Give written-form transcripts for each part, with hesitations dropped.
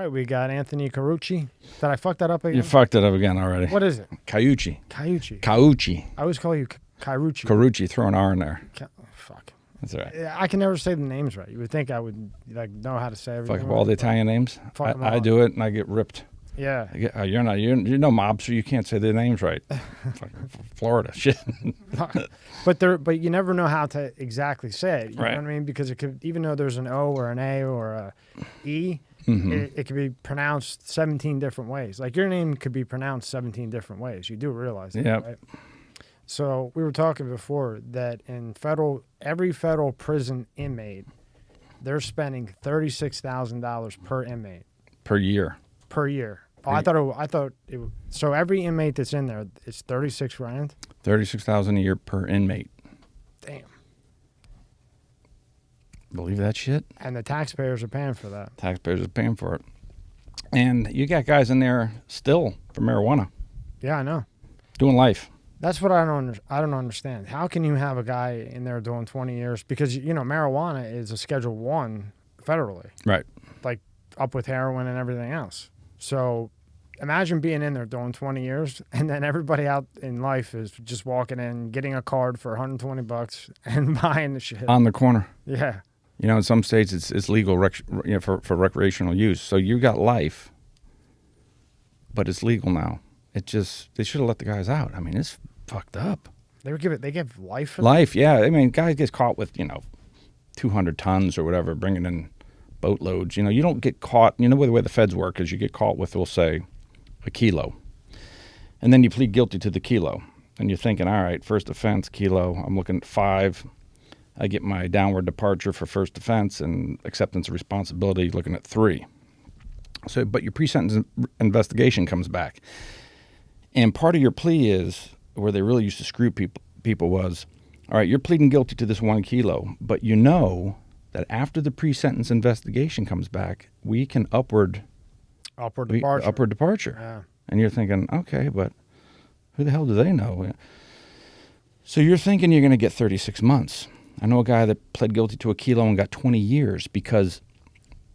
right, we got Anthony Caucci. Did I fuck that up again? You fucked it up again already. What is it? Caucci. Caucci. I always call you Caucci. Caucci, throw an R in there. Fuck. That's all right. I can never say the names right. You would think I would know how to say everything. Fuck all the Italian names. I do it and I get ripped. Yeah. You're no mobster. You can't say their names right. Florida shit. But you never know how to exactly say it. You right. know what I mean? Because it could, even though there's an O or an A or a E, it could be pronounced 17 different ways. Like your name could be pronounced 17 different ways. You do realize that, right? So we were talking before that in every federal prison inmate, they're spending $36,000 per inmate per year. Per year. Oh, I thought it. So every inmate that's in there, it's $36,000. $36,000 a year per inmate. Damn. Believe that shit? And the taxpayers are paying for that. Taxpayers are paying for it. And you got guys in there still for marijuana. Yeah, I know. Doing life. That's what I don't understand. How can you have a guy in there doing 20 years? Because, marijuana is a Schedule 1 federally. Right. Like up with heroin and everything else. So imagine being in there doing 20 years and then everybody out in life is just walking in, getting a card for $120 and buying the shit. On the corner. Yeah. In some states it's legal for recreational use. So you got life, but it's legal now. They should have let the guys out. I mean, it's fucked up. They give life for life, that? Yeah. I mean, guy gets caught with, 200 tons or whatever, bringing in boatloads. You don't get caught. The way the feds work is you get caught with, we'll say, a kilo. And then you plead guilty to the kilo. And you're thinking, all right, first offense, kilo. I'm looking at 5. I get my downward departure for first offense and acceptance of responsibility looking at 3. So, but your pre-sentence investigation comes back. And part of your plea is, where they really used to screw people was, all right, you're pleading guilty to this 1 kilo, but you know that after the pre-sentence investigation comes back, we can upward departure. Yeah. And you're thinking, okay, but who the hell do they know? So you're thinking you're going to get 36 months. I know a guy that pled guilty to a kilo and got 20 years because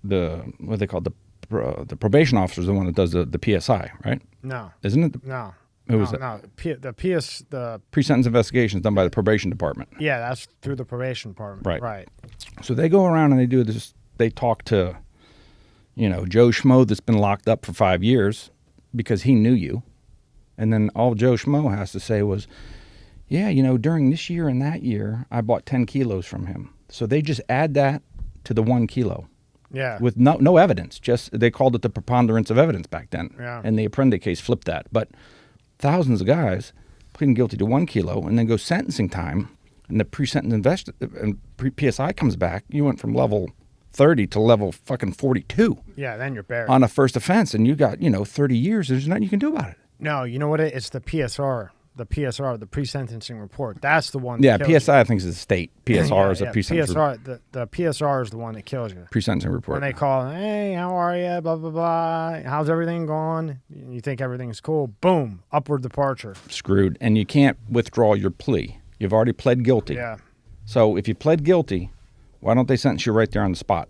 the probation officer is the one that does the PSI, right? No. Isn't it? No. Who is it? No. The pre-sentence investigation is done by the probation department. Yeah, that's through the probation department. Right. So they go around and they do this. They talk to, Joe Schmo that's been locked up for 5 years because he knew you. And then all Joe Schmo has to say was, yeah, during this year and that year, I bought 10 kilos from him. So they just add that to the 1 kilo. Yeah. With no evidence. Just they called it the preponderance of evidence back then. Yeah. And the Apprendi case flipped that. But thousands of guys pleading guilty to 1 kilo and then go sentencing time, and the pre-sentence PSI comes back. You went from level 30 to level fucking 42. Yeah, then you're buried. On a first offense, and you got, 30 years. There's nothing you can do about it. No, you know what? It's the PSR. The PSR, the pre-sentencing report. That's the one. Yeah, PSI I think is the state. PSR is a pre-sentencing report. The PSR is the one that kills you. Pre-sentencing report. When they call, hey, how are you? Blah, blah, blah. How's everything going? You think everything's cool. Boom. Upward departure. Screwed. And you can't withdraw your plea. You've already pled guilty. Yeah. So if you pled guilty, why don't they sentence you right there on the spot?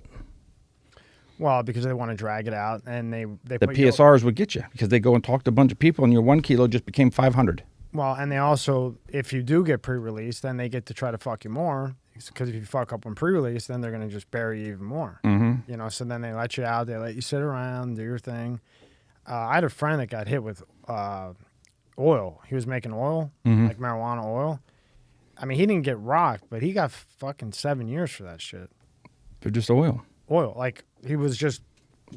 Well, because they want to drag it out, and the PSRs would get you because they go and talk to a bunch of people, and your 1 kilo just became 500. Well, and they also, if you do get pre-release, then they get to try to fuck you more. Because if you fuck up on pre-release, then they're going to just bury you even more. Mm-hmm. So then they let you out. They let you sit around, do your thing. I had a friend that got hit with oil. He was making oil, like marijuana oil. I mean, he didn't get rocked, but he got fucking 7 years for that shit. For just oil? Oil. Like, he was just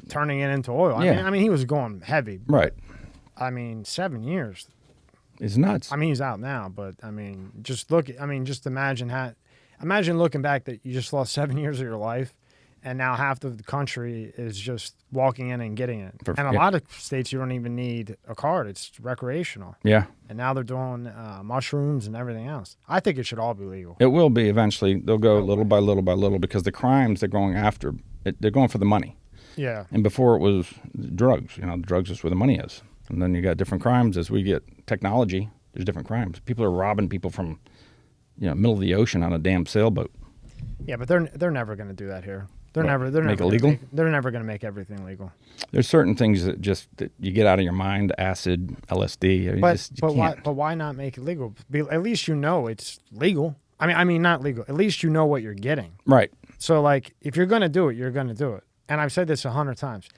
turning it into oil. Yeah. I mean, he was going heavy. Right. I mean, 7 years. It's nuts. I mean, he's out now, but I mean, just imagine looking back that you just lost 7 years of your life, and now half of the country is just walking in and getting it. And a lot of states, you don't even need a card; it's recreational. Yeah. And now they're doing mushrooms and everything else. I think it should all be legal. It will be eventually. They'll go little by little by little because the crimes they're going after, they're going for the money. Yeah. And before it was drugs. The drugs is where the money is. And then you got different crimes as we get technology. There's different crimes. People are robbing people from, middle of the ocean on a damn sailboat. Yeah, but they're never going to do that here. They're never make it legal. They're never going to make everything legal. There's certain things that you get out of your mind, acid, LSD. But why not make it legal? At least you know it's legal. I mean not legal. At least you know what you're getting. Right. So like if you're going to do it, you're going to do it. And I've said this 100 times.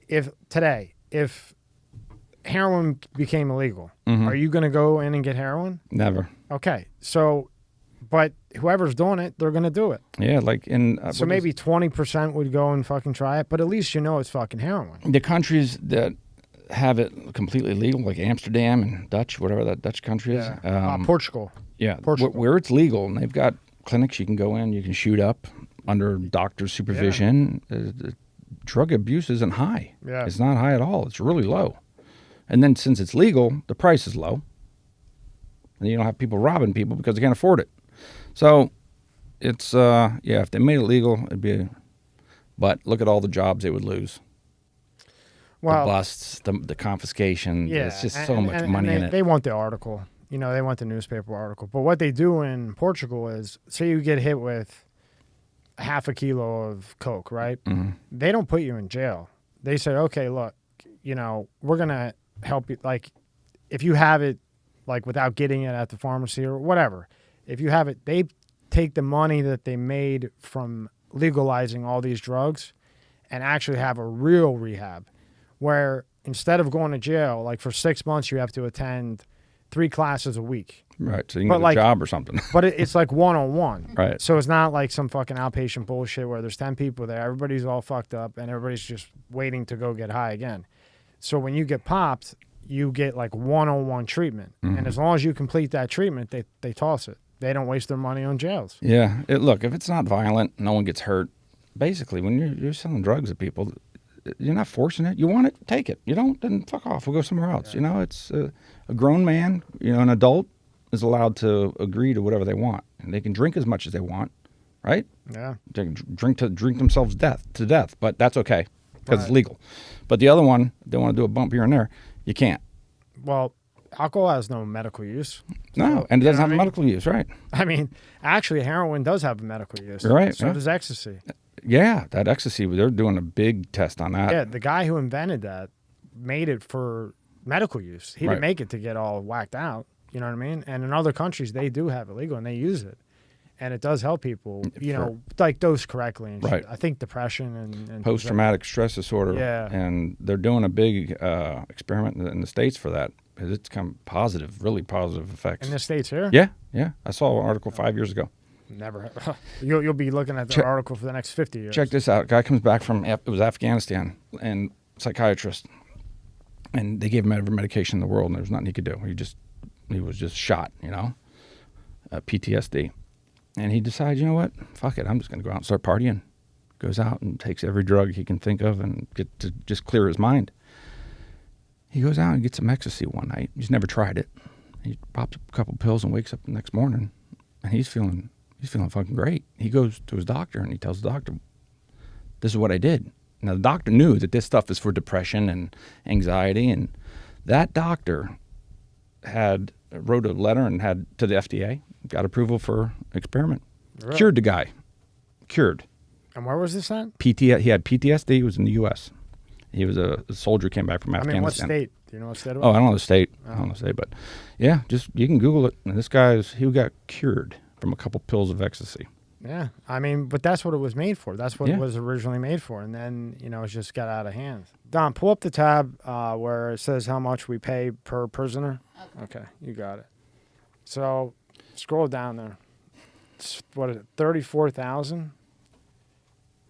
If heroin became illegal, are you going to go in and get heroin? Never. Okay. So, but whoever's doing it, they're going to do it. Yeah, like in... so maybe 20% would go and fucking try it, but at least you know it's fucking heroin. The countries that have it completely legal, like Amsterdam and Dutch, whatever that Dutch country is. Portugal. Yeah, Portugal. Where it's legal, and they've got clinics you can go in, you can shoot up under doctor's supervision. Yeah. Drug abuse isn't high. Yeah. It's not high at all. It's really low. And then since it's legal, the price is low. And you don't have people robbing people because they can't afford it. So it's, if they made it legal, it'd be, but look at all the jobs they would lose. Well, the busts, the confiscation. Yeah, it's just so much money in it. They want the article. You know, they want the newspaper article. But what they do in Portugal is, say you get hit with half a kilo of coke, right? Mm-hmm. They don't put you in jail. They say, okay, look, you know, we're going to help you. Like, if you have it, like, without getting it at the pharmacy or whatever, if you have it, they take the money that they made from legalizing all these drugs and actually have a real rehab where instead of going to jail, like, for 6 months, you have to attend 3 classes a week. Right, so you can get a job or something. But it's like one-on-one. Right. So it's not like some fucking outpatient bullshit where there's 10 people there, everybody's all fucked up, and everybody's just waiting to go get high again. So when you get popped, you get like one-on-one treatment. Mm-hmm. And as long as you complete that treatment, they toss it. They don't waste their money on jails. Yeah. Look, if it's not violent, no one gets hurt. Basically, when you're selling drugs to people, you're not forcing it. You want it, take it. You don't, then fuck off. We'll go somewhere else. Yeah. You know, it's a grown man, you know, an adult is allowed to agree to whatever they want. And they can drink as much as they want, right? Yeah. They can drink themselves to death, but that's okay because it's legal. But the other one, they want to do a bump here and there, you can't. Well, alcohol has no medical use. No, and it doesn't have medical use, right? I mean, actually, heroin does have medical use. Right. So does ecstasy. Yeah, that ecstasy, they're doing a big test on that. Yeah, the guy who invented that made it for medical use. He didn't make it to get all whacked out. You know what I mean? And in other countries, they do have it legal, and they use it. And it does help people, you know, like dose correctly. And shit. I think depression and post-traumatic stress disorder. Yeah. And they're doing a big experiment in the States for that. Because it's come positive, really positive effects. In the States here? Yeah. I saw an article 5 years ago. Never. You'll be looking at the article for the next 50 years. Check this out. Guy comes back from, it was Afghanistan, and psychiatrist. And they gave him every medication in the world, and there was nothing he could do. He was just shot, you know, PTSD. And he decides, you know what? Fuck it. I'm just going to go out and start partying. Goes out and takes every drug he can think of and get to just clear his mind. He goes out and gets some ecstasy one night. He's never tried it. He pops a couple pills and wakes up the next morning, and he's feeling fucking great. He goes to his doctor and he tells the doctor, this is what I did. Now, the doctor knew that this stuff is for depression and anxiety, and that doctor wrote a letter and had to the FDA, got approval for experiment. Really? Cured the guy. Cured. And where was this at? He had PTSD. He was in the U.S. He was a soldier, came back from Afghanistan. I mean, what state? Do you know what state it was? Oh, I don't know the state. I don't know the state, but yeah, just you can Google it. And this he got cured from a couple pills of ecstasy. Yeah, I mean, but that's what it was made for. That's what it was originally made for, and then it just got out of hand. Don, pull up the tab where it says how much we pay per prisoner. Okay, you got it. So scroll down there. What is it? $34,000.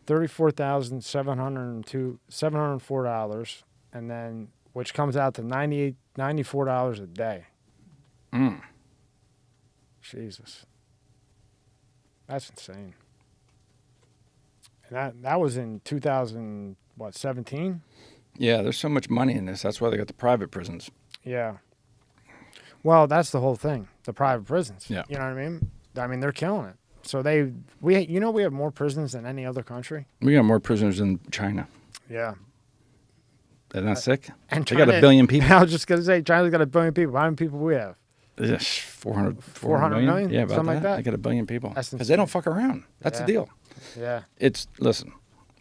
$34,704, and then which comes out to $94 a day. Jesus. That's insane. And that was in 2017? Yeah, there's so much money in this. That's why they got the private prisons. Yeah. Well, that's the whole thing. The private prisons. Yeah. You know what I mean? I mean, they're killing it. So we have more prisons than any other country. We got more prisoners than China. Yeah. They're not sick? And they got 1 billion people. I was just going to say, China's got 1 billion people. How many people we have? Yes, 400 million? Yeah, about something that. like that. They got 1 billion people. Because they don't fuck around. That's the deal. Yeah. Listen,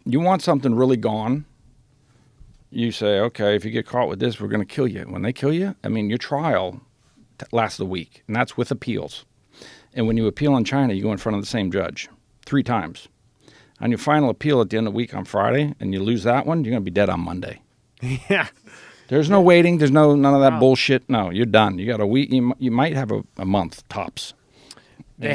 You want something really gone, you say, okay, if you get caught with this, we're going to kill you. When they kill you, I mean, your trial lasts a week, and that's with appeals. And when you appeal in China, you go in front of the same judge 3 times. On your final appeal at the end of the week on Friday, and you lose that one, you're going to be dead on Monday. Yeah. There's no waiting. There's none of that bullshit. No, you're done. You got a week. You might have a month tops. In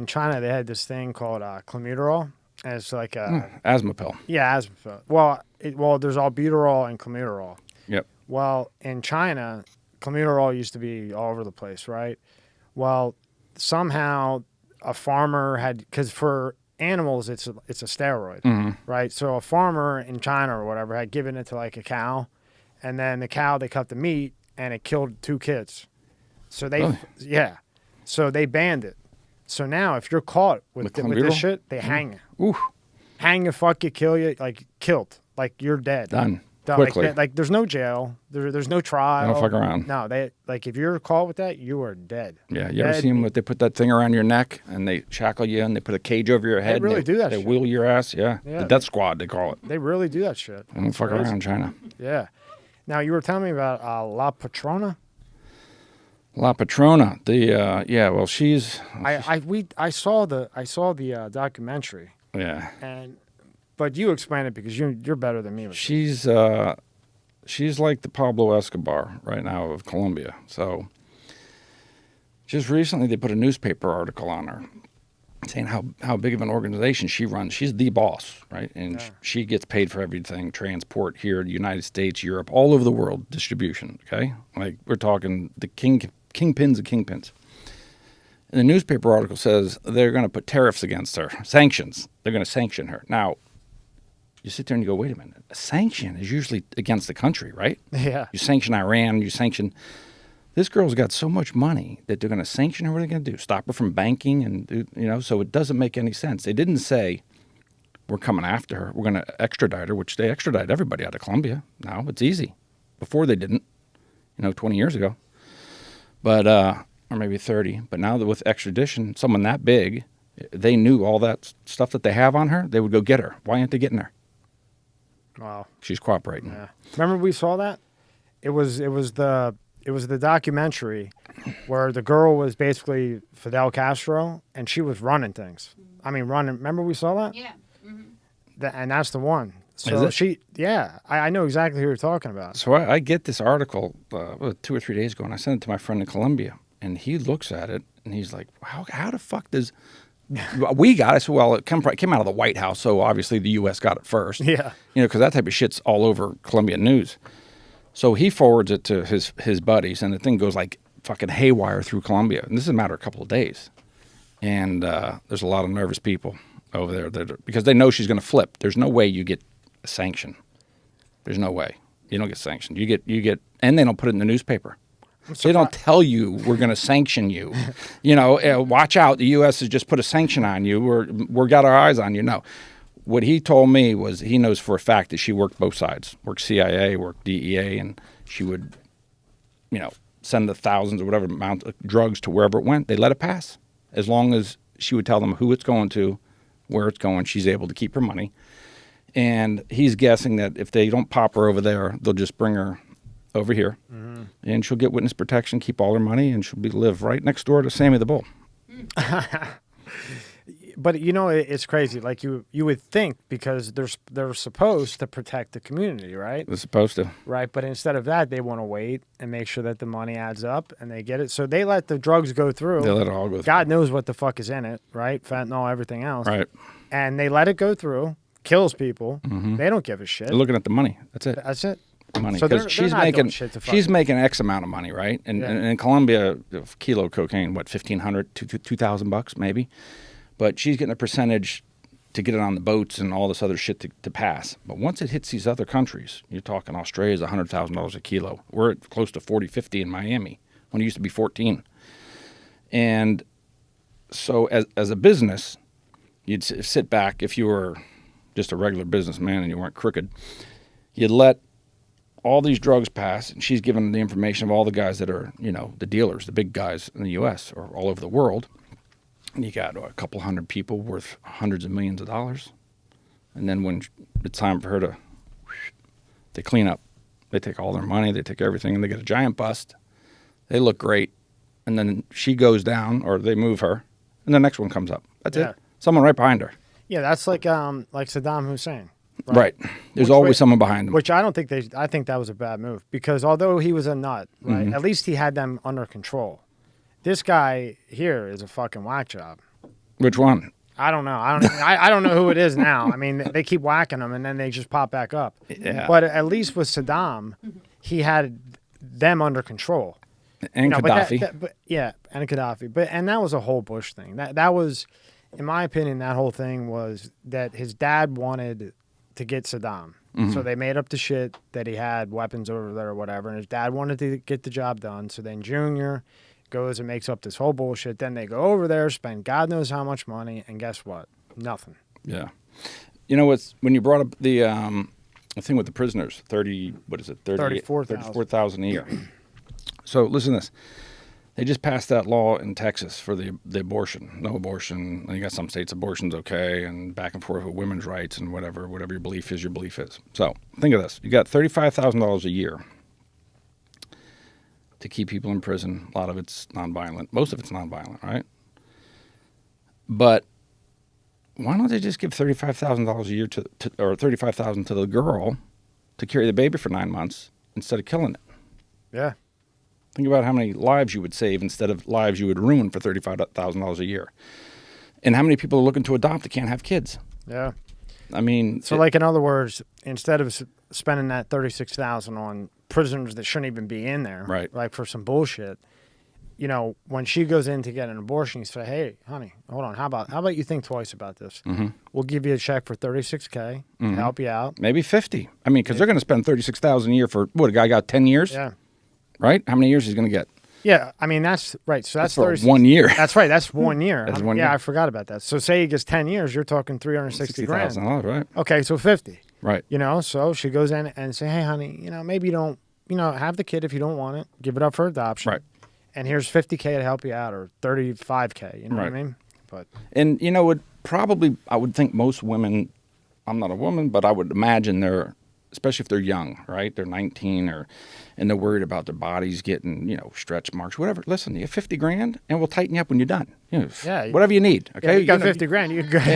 China they had this thing called clenbuterol, and it's like a asthma pill. Yeah, asthma pill. Well, there's albuterol and clenbuterol. Yep. Well, in China, clenbuterol used to be all over the place, right? Well, somehow a farmer had, because for animals it's a steroid, right? So a farmer in China or whatever had given it to like a cow, and then the cow, they cut the meat and it killed 2 kids. So so they banned it. So now if you're caught with this shit, they hang you. Oof. Hang you, fuck you, kill you, like killed, like you're dead. Done. Quickly. Like there's no jail, there's no trial. Don't fuck around. No, they like if you're caught with that, you are dead. Yeah, you ever see them? They put that thing around your neck and they shackle you and they put a cage over your head. They really do that. They shit. wheel your ass. Yeah, the death squad they call it. They really do that shit. Don't fuck around, China. Yeah. Now you were telling me about La Patrona. La Patrona. Well, she's. I saw the documentary. Yeah. But you explain it because you're better than me. She's like the Pablo Escobar right now of Colombia. So just recently they put a newspaper article on her saying how big of an organization she runs. She's the boss, right? And she gets paid for everything, transport here, the United States, Europe, all over the world, distribution, okay? Like we're talking the kingpins of kingpins. And the newspaper article says they're going to put tariffs against her, sanctions. They're going to sanction her. Now, you sit there and you go, wait a minute. A sanction is usually against the country, right? Yeah. You sanction Iran, you sanction. This girl's got so much money that they're going to sanction her. What are they going to do? Stop her from banking? And, so it doesn't make any sense. They didn't say, we're coming after her. We're going to extradite her, which they extradite everybody out of Colombia. Now it's easy. Before they didn't, 20 years ago. But, or maybe 30. But now that with extradition, someone that big, they knew all that stuff that they have on her, they would go get her. Why aren't they getting her? Wow. She's cooperating. Yeah. Remember we saw that? It was the documentary where the girl was basically Fidel Castro and she was running things. I mean, running. Remember we saw that? Yeah. Mm-hmm. And that's the one. So I know exactly who you're talking about. So I get this article 2 or 3 days ago and I sent it to my friend in Colombia and he looks at it and he's like, how the fuck does we got it? So, well, it came out of the White House, so obviously the U.S. got it first. Yeah. Because that type of shit's all over Colombian news. So he forwards it to his buddies, and the thing goes like fucking haywire through Colombia. And this is a matter of a couple of days. And there's a lot of nervous people over there because they know she's going to flip. There's no way you get a sanction. There's no way. You don't get sanctioned. You get, and they don't put it in the newspaper. They don't tell you we're going to sanction you. Watch out. The U.S. has just put a sanction on you. We're got our eyes on you. No. What he told me was he knows for a fact that she worked both sides, worked CIA, worked DEA, and she would, send the thousands or whatever amount of drugs to wherever it went. They let it pass. As long as she would tell them who it's going to, where it's going, she's able to keep her money. And he's guessing that if they don't pop her over there, they'll just bring her over here, and she'll get witness protection, keep all her money, and she'll live right next door to Sammy the Bull. But it's crazy. Like you would think because they're supposed to protect the community, right? They're supposed to, right? But instead of that, they want to wait and make sure that the money adds up and they get it. So they let the drugs go through. They let it all go through. God knows what the fuck is in it, right? Fentanyl, everything else, right? And they let it go through, kills people. They don't give a shit. They're looking at the money. That's it. That's it. Money so because she's making X amount of money, right? And in Colombia, a kilo of cocaine, what, $1,500 to $2,000 maybe, but she's getting a percentage to get it on the boats and all this other shit to pass. But once it hits these other countries, you're talking Australia's $100,000 a kilo. We're at close to 40, 50 in Miami when it used to be 14. And so as a business, you'd sit back if you were just a regular businessman and you weren't crooked. You'd let all these drugs pass, and she's given the information of all the guys that are, the dealers, the big guys in the U.S. or all over the world. And you got a couple hundred people worth hundreds of millions of dollars. And then when it's time for her to, they clean up. They take all their money, they take everything, and they get a giant bust. They look great. And then she goes down, or they move her, and the next one comes up. That's it. Someone right behind her. Yeah, that's like Saddam Hussein. Right. There's always someone behind them. Which I don't think I think that was a bad move, because although he was a nut, right, at least he had them under control. This guy here is a fucking whack job. Which one? I don't know. I don't know who it is now. I mean, they keep whacking them and then they just pop back up. Yeah. But at least with Saddam, he had them under control. And Gaddafi. And Gaddafi. And that was a whole Bush thing. That was, in my opinion, that whole thing was that his dad wanted to get Saddam. So they made up the shit that he had weapons over there or whatever, and his dad wanted to get the job done. So then Junior goes and makes up this whole bullshit. Then they go over there, spend God knows how much money, and guess what? Nothing. Yeah. You know what's, when you brought up the thing with the prisoners, 34,000 a year. So listen to this. They just passed that law in Texas for the abortion. No abortion. And you got some states abortion's okay, and back and forth with women's rights and whatever your belief is, your belief is. So think of this. You got $35,000 a year to keep people in prison. A lot of it's nonviolent. Most of it's nonviolent, right? But why don't they just give $35,000 a year or $35,000 to the girl to carry the baby for 9 months instead of killing it? Yeah. Think about how many lives you would save instead of lives you would ruin for $35,000 a year. And how many people are looking to adopt that can't have kids? Yeah. I mean... So, in other words, instead of spending that $36,000 on prisoners that shouldn't even be in there, right, like for some bullshit, when she goes in to get an abortion, you say, hey, honey, hold on, how about you think twice about this? We'll give you a check for $36K to help you out. Maybe 50. I mean, because they're going to spend $36,000 a year for, what, a guy got 10 years? Yeah. Right? How many years he's going to get? Yeah, I mean, that's right. So that's for 1 year. That's right. That's 1 year. That's 1 year. Yeah, I forgot about that. So say he gets 10 years, you're talking $360,000. $60,000, right? Okay, so 50. Right. So she goes in and say, hey, honey, maybe you don't, have the kid if you don't want it. Give it up for adoption. Right. And here's $50K to help you out, or $35K. You know what I mean? But and I would think most women. I'm not a woman, but I would imagine especially if they're young, right? They're 19 and they're worried about their bodies getting, stretch marks, whatever. Listen, you have $50,000 and we'll tighten you up when you're done. Whatever you need. Okay. Yeah, you got $50,000. You got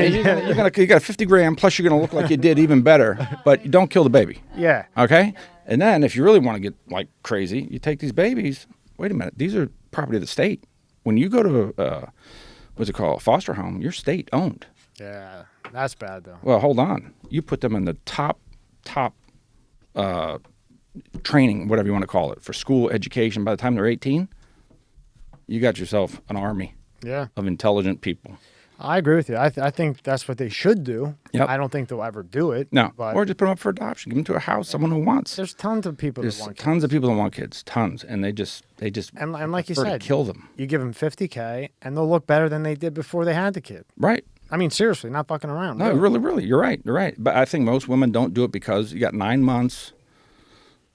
you got $50,000 plus you're going to look like you did even better, but you don't kill the baby. Yeah. Okay. And then if you really want to get like crazy, you take these babies. Wait a minute. These are property of the state. When you go to, what's it called? A foster home, you're state owned. Yeah. That's bad though. Well, hold on. You put them in the top training, whatever you want to call it, for school education. By the time they're 18, you got yourself an army of intelligent people. I agree with you. I think that's what they should do. Yep. I don't think they'll ever do it. No. But or just put them up for adoption. Give them to a house, someone who wants. There's tons of people that want kids. Tons of people that want kids. Tons. And they just and like you said, kill them. You give them $50K and they'll look better than they did before they had the kid. Right. I mean, seriously, not fucking around. No, really. You're right. But I think most women don't do it because you got 9 months,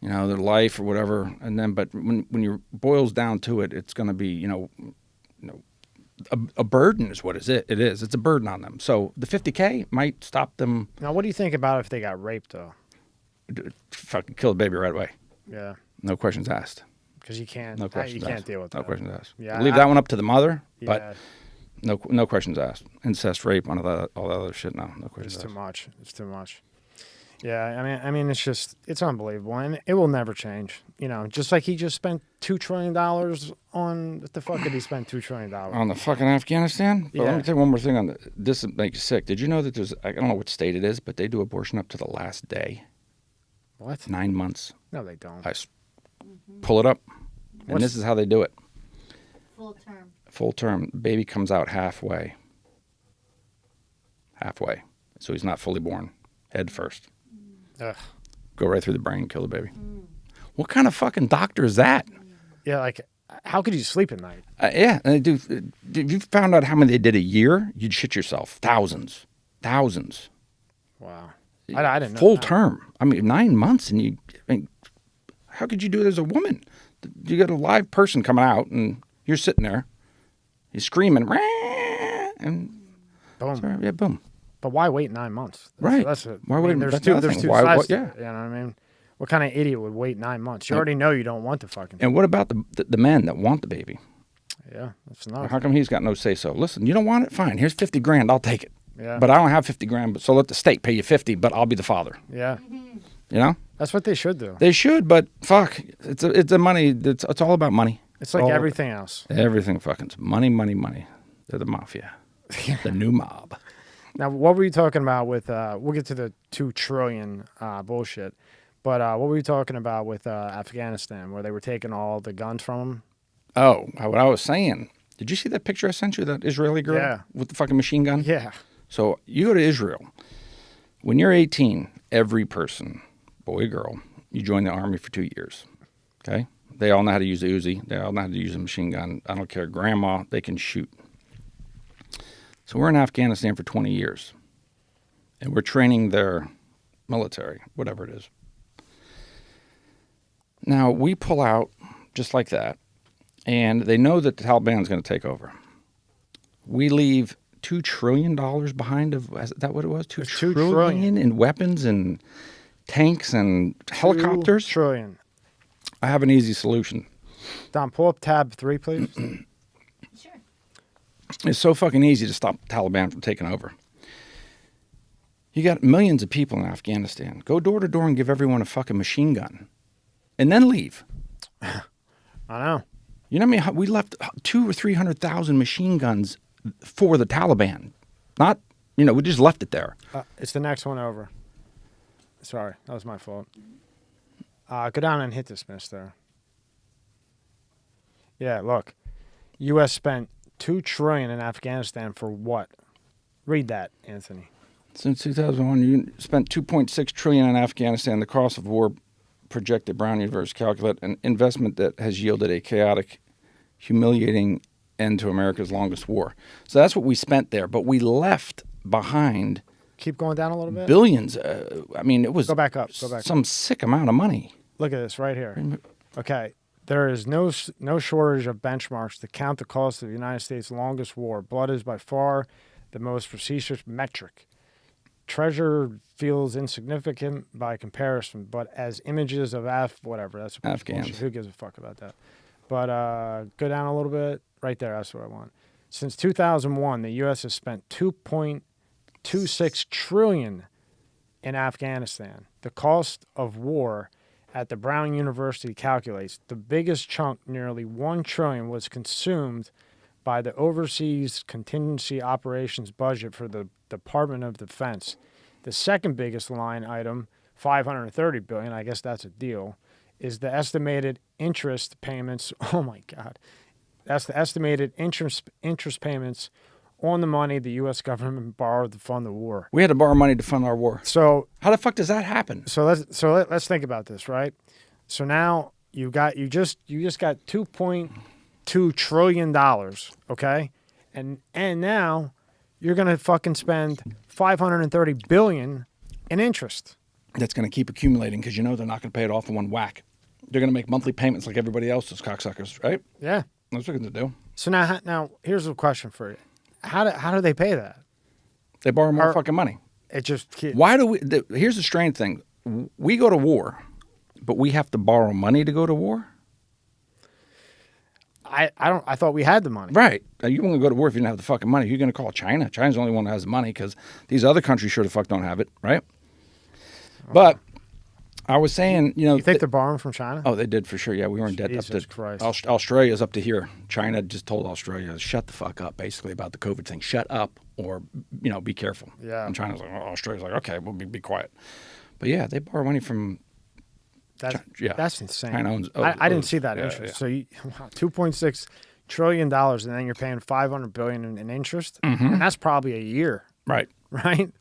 their life or whatever. And then, but when you boils down to it, it's going to be, a burden is what it is. It's a burden on them. So the $50K might stop them. Now, what do you think about if they got raped, though? Fucking kill the baby right away. Yeah. No questions asked. Because you can't. No questions you asked. can't deal with that. No questions asked. Yeah. Leave that one up to the mother. Yeah. But no questions asked. Incest, rape, all the other shit. No questions asked. It's too much. Yeah, I mean, it's unbelievable, and it will never change. Just like he just spent $2 trillion on, what the fuck did he spend $2 trillion on the fucking Afghanistan? But let me tell you one more thing on this. That makes you sick. Did you know that I don't know what state it is, but they do abortion up to the last day. What? 9 months. No, they don't. Pull it up, and this is how they do it. Full term. Baby comes out halfway. So he's not fully born. Head first. Ugh. Go right through the brain, kill the baby. What kind of fucking doctor is that? Yeah, like, how could you sleep at night? Yeah, and they do. If you found out how many they did a year, you'd shit yourself. Thousands. Wow. I didn't know. Full term. I mean, 9 months, and how could you do it as a woman? You got a live person coming out, and you're sitting there. He's screaming, and boom. Sorry, boom. But why wait 9 months? Right. Why wait? There's two sides to it. You know what I mean? What kind of idiot would wait 9 months? You already know you don't want the fucking thing. And what about the men that want the baby? Yeah, that's not. How come he's got no say-so? Listen, you don't want it? Fine. Here's $50,000. I'll take it. Yeah. But I don't have $50,000, so let the state pay you $50,000, but I'll be the father. Yeah. You know? That's what they should do. They should, but fuck. It's a money. It's all about money. It's like everything else. Everything fucking money, money, money. They're the mafia. The new mob. Now, what were you talking about with, we'll get to the 2 trillion bullshit, but what were you talking about with Afghanistan, where they were taking all the guns from them? Oh, what I was saying. Did you see that picture I sent you, that Israeli girl? Yeah. With the fucking machine gun? Yeah. So you go to Israel. When you're 18, every person, boy, girl, you join the army for 2 years. Okay? They all know how to use the Uzi. They all know how to use a machine gun. I don't care. Grandma, they can shoot. So we're in Afghanistan for 20 years. And we're training their military, whatever it is. Now, we pull out just like that. And they know that the Taliban's going to take over. We leave $2 trillion behind. Is that what it was? $2 trillion in weapons and tanks and helicopters? $2 trillion. I have an easy solution. Don, pull up tab 3, please. Sure. It's so fucking easy to stop the Taliban from taking over. You got millions of people in Afghanistan. Go door to door and give everyone a fucking machine gun. And then leave. I know. You know what I mean? We left 200,000 or 300,000 machine guns for the Taliban. Not, we just left it there. It's the next one over. Sorry, that was my fault. Go down and hit dismiss there. Yeah, look. U.S. spent $2 trillion in Afghanistan for what? Read that, Anthony. Since 2001, you spent $2.6 trillion in Afghanistan. The cost of war projected Brown University calculate an investment that has yielded a chaotic, humiliating end to America's longest war. So that's what we spent there, but we left behind. Keep going down a little bit. Billions. It was go back up. Some sick amount of money. Look at this right here. Okay, there is no shortage of benchmarks to count the cost of the United States' longest war. Blood is by far the most prestigious metric. Treasure feels insignificant by comparison, but as images of whatever, that's Afghans. Who gives a fuck about that? But go down a little bit. Right there, that's what I want. Since 2001, the U.S. has spent $2.26 trillion in Afghanistan. The cost of war at the Brown University calculates the biggest chunk, nearly $1 trillion, was consumed by the Overseas Contingency Operations budget for the Department of Defense. The second biggest line item, $530 billion, I guess that's a deal, is the estimated interest payments. Oh my God. That's the estimated interest payments on the money the U.S. government borrowed to fund the war. We had to borrow money to fund our war. So how the fuck does that happen? So let's think about this, right? So now you just got $2.2 trillion, okay? And now you're gonna fucking spend $530 billion in interest. That's gonna keep accumulating because they're not gonna pay it off in one whack. They're gonna make monthly payments like everybody else, those cocksuckers, right? Yeah. That's what they're gonna do. So now here's a question for you. How do they pay that? They borrow more fucking money. It just keeps... Why do we? Here's the strange thing: we go to war, but we have to borrow money to go to war. I thought we had the money. Right. You won't go to war if you didn't have the fucking money. You're going to call China. China's the only one that has the money because these other countries sure the fuck don't have it, right? Okay. But I was saying, You think they're borrowing from China? Oh, they did for sure. Yeah, we were in debt Jesus up to Christ. Australia's up to here. China just told Australia, shut the fuck up, basically, about the COVID thing. Shut up or, be careful. Yeah. And China's like, Australia's like, okay, we'll be quiet. But yeah, they borrow money from... That's insane. China owns, I didn't see that interest. Yeah. So $2.6 trillion, and then you're paying $500 billion in interest, and that's probably a year. Right. Right.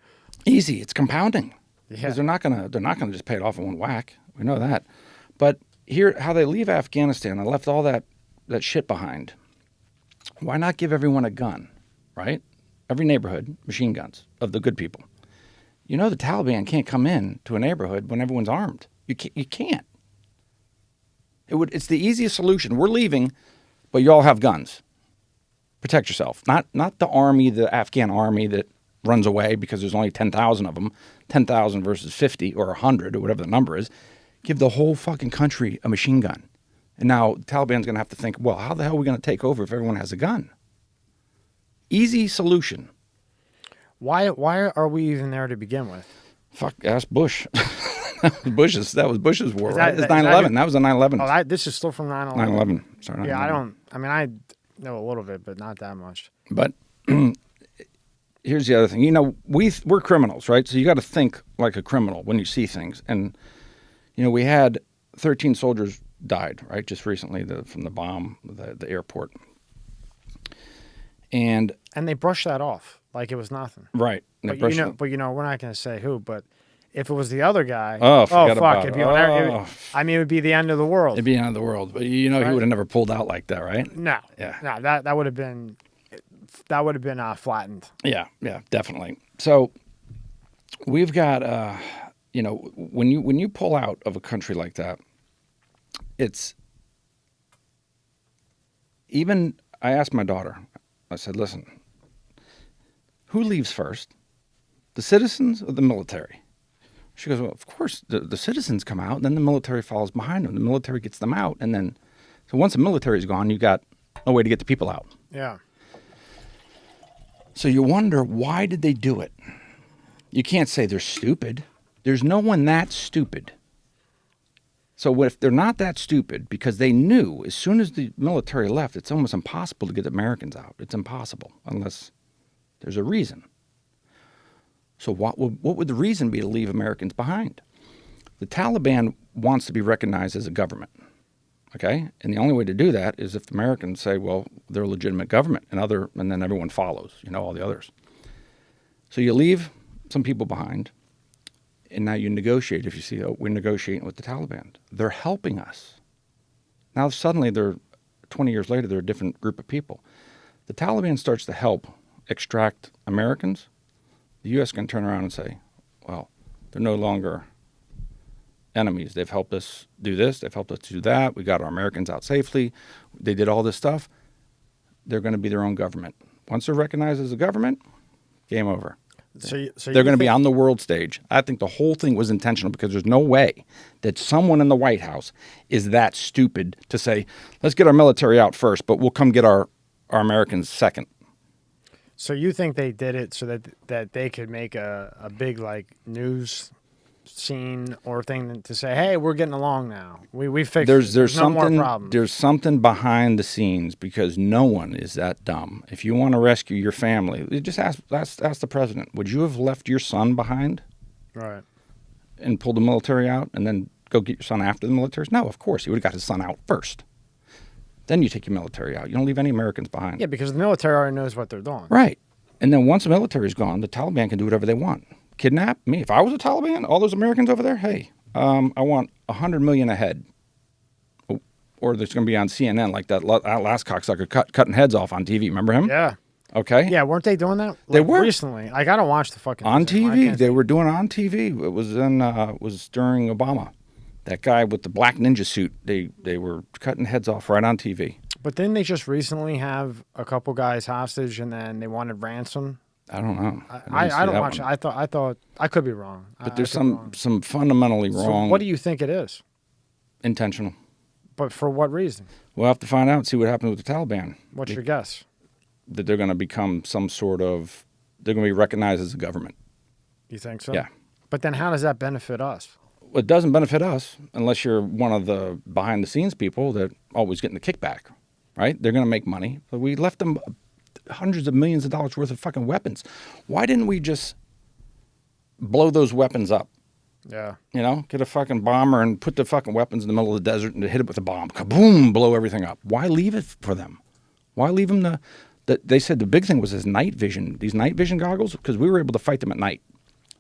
Easy. It's compounding. Yeah. Because they're not gonna just pay it off in one whack. We know that. But here, how they leave Afghanistan, they left all that shit behind. Why not give everyone a gun, right? Every neighborhood, machine guns of the good people. The Taliban can't come in to a neighborhood when everyone's armed. You can't. It's the easiest solution. We're leaving, but you all have guns. Protect yourself. Not the army, the Afghan army that runs away because there's only 10,000 of them, 10,000 versus 50 or 100 or whatever the number is, give the whole fucking country a machine gun. And now the Taliban's going to have to think, well, how the hell are we going to take over if everyone has a gun? Easy solution. Why are we even there to begin with? Fuck, ask Bush. That was Bush's war, right? It's 9/11. That was a 9/11. Oh, this is still from 9/11. 9/11. Sorry, 9/11. Yeah, I know a little bit, but not that much. But here's the other thing. You know, we're criminals, right? So you got to think like a criminal when you see things. And, you know, we had 13 soldiers died, right, just recently from the bomb, the airport. And they brushed that off like it was nothing. Right. But we're not going to say who, but if it was the other guy, fuck. It would be the end of the world. It'd be the end of the world. But you know, right? He would have never pulled out like that, right? No. Yeah. No, that would have been flattened. Yeah, definitely. So we've got when you pull out of a country like that, it's even. I asked my daughter. I said, "Listen, who leaves first, the citizens or the military?" She goes, well, of course, the citizens come out, and then the military follows behind them. The military gets them out, and then, so once the military is gone, you got no way to get the people out. Yeah. So you wonder, why did they do it? You can't say they're stupid. There's no one that stupid. So if they're not that stupid, because they knew as soon as the military left, it's almost impossible to get Americans out. It's impossible unless there's a reason. So what would the reason be to leave Americans behind? The Taliban wants to be recognized as a government, okay? And the only way to do that is if the Americans say, well, they're a legitimate government, and then everyone follows, all the others. So you leave some people behind, and now you negotiate. If you see, we're negotiating with the Taliban. They're helping us. Now suddenly, 20 years later, they're a different group of people. The Taliban starts to help extract Americans. The U.S. can turn around and say, well, they're no longer enemies. They've helped us do this. They've helped us do that. We got our Americans out safely. They did all this stuff. They're going to be their own government. Once they're recognized as a government, game over. So they're going to be on the world stage. I think the whole thing was intentional because there's no way that someone in the White House is that stupid to say, let's get our military out first, but we'll come get our Americans second. So you think they did it so that they could make a big news scene or thing to say, hey, we're getting along now. We fixed it. There's no more problems. There's something behind the scenes because no one is that dumb. If you want to rescue your family, just ask the president. Would you have left your son behind? Right. And pulled the military out and then go get your son after the military? No, of course. He would have got his son out first. Then you take your military out. You don't leave any Americans behind. Yeah, because the military already knows what they're doing. Right. And then once the military's gone, the Taliban can do whatever they want. Kidnap me. If I was a Taliban, all those Americans over there, hey, I want $100 million a head. Or there's going to be on CNN like that last cocksucker cutting heads off on TV. Remember him? Yeah. Okay. Yeah, weren't they doing that? They were recently. I don't watch the fucking on TV. They were doing it on TV. It was was during Obama. That guy with the black ninja suit. They were cutting heads off right on TV. But didn't they just recently have a couple guys hostage and then they wanted ransom? I don't know. I don't watch it. I thought I could be wrong. But there's some fundamentally wrong. So what do you think it is? Intentional. But for what reason? We'll have to find out and see what happens with the Taliban. What's your guess? That they're going to become they're going to be recognized as a government. You think so? Yeah. But then how does that benefit us? Well, it doesn't benefit us unless you're one of the behind-the-scenes people that always getting the kickback, right? They're going to make money. But we left them hundreds of millions of dollars worth of fucking weapons. Why didn't we just blow those weapons up? Yeah. Get a fucking bomber and put the fucking weapons in the middle of the desert and hit it with a bomb. Kaboom, blow everything up. Why leave it for them? Why leave them they said the big thing was this night vision, these night vision goggles, because we were able to fight them at night.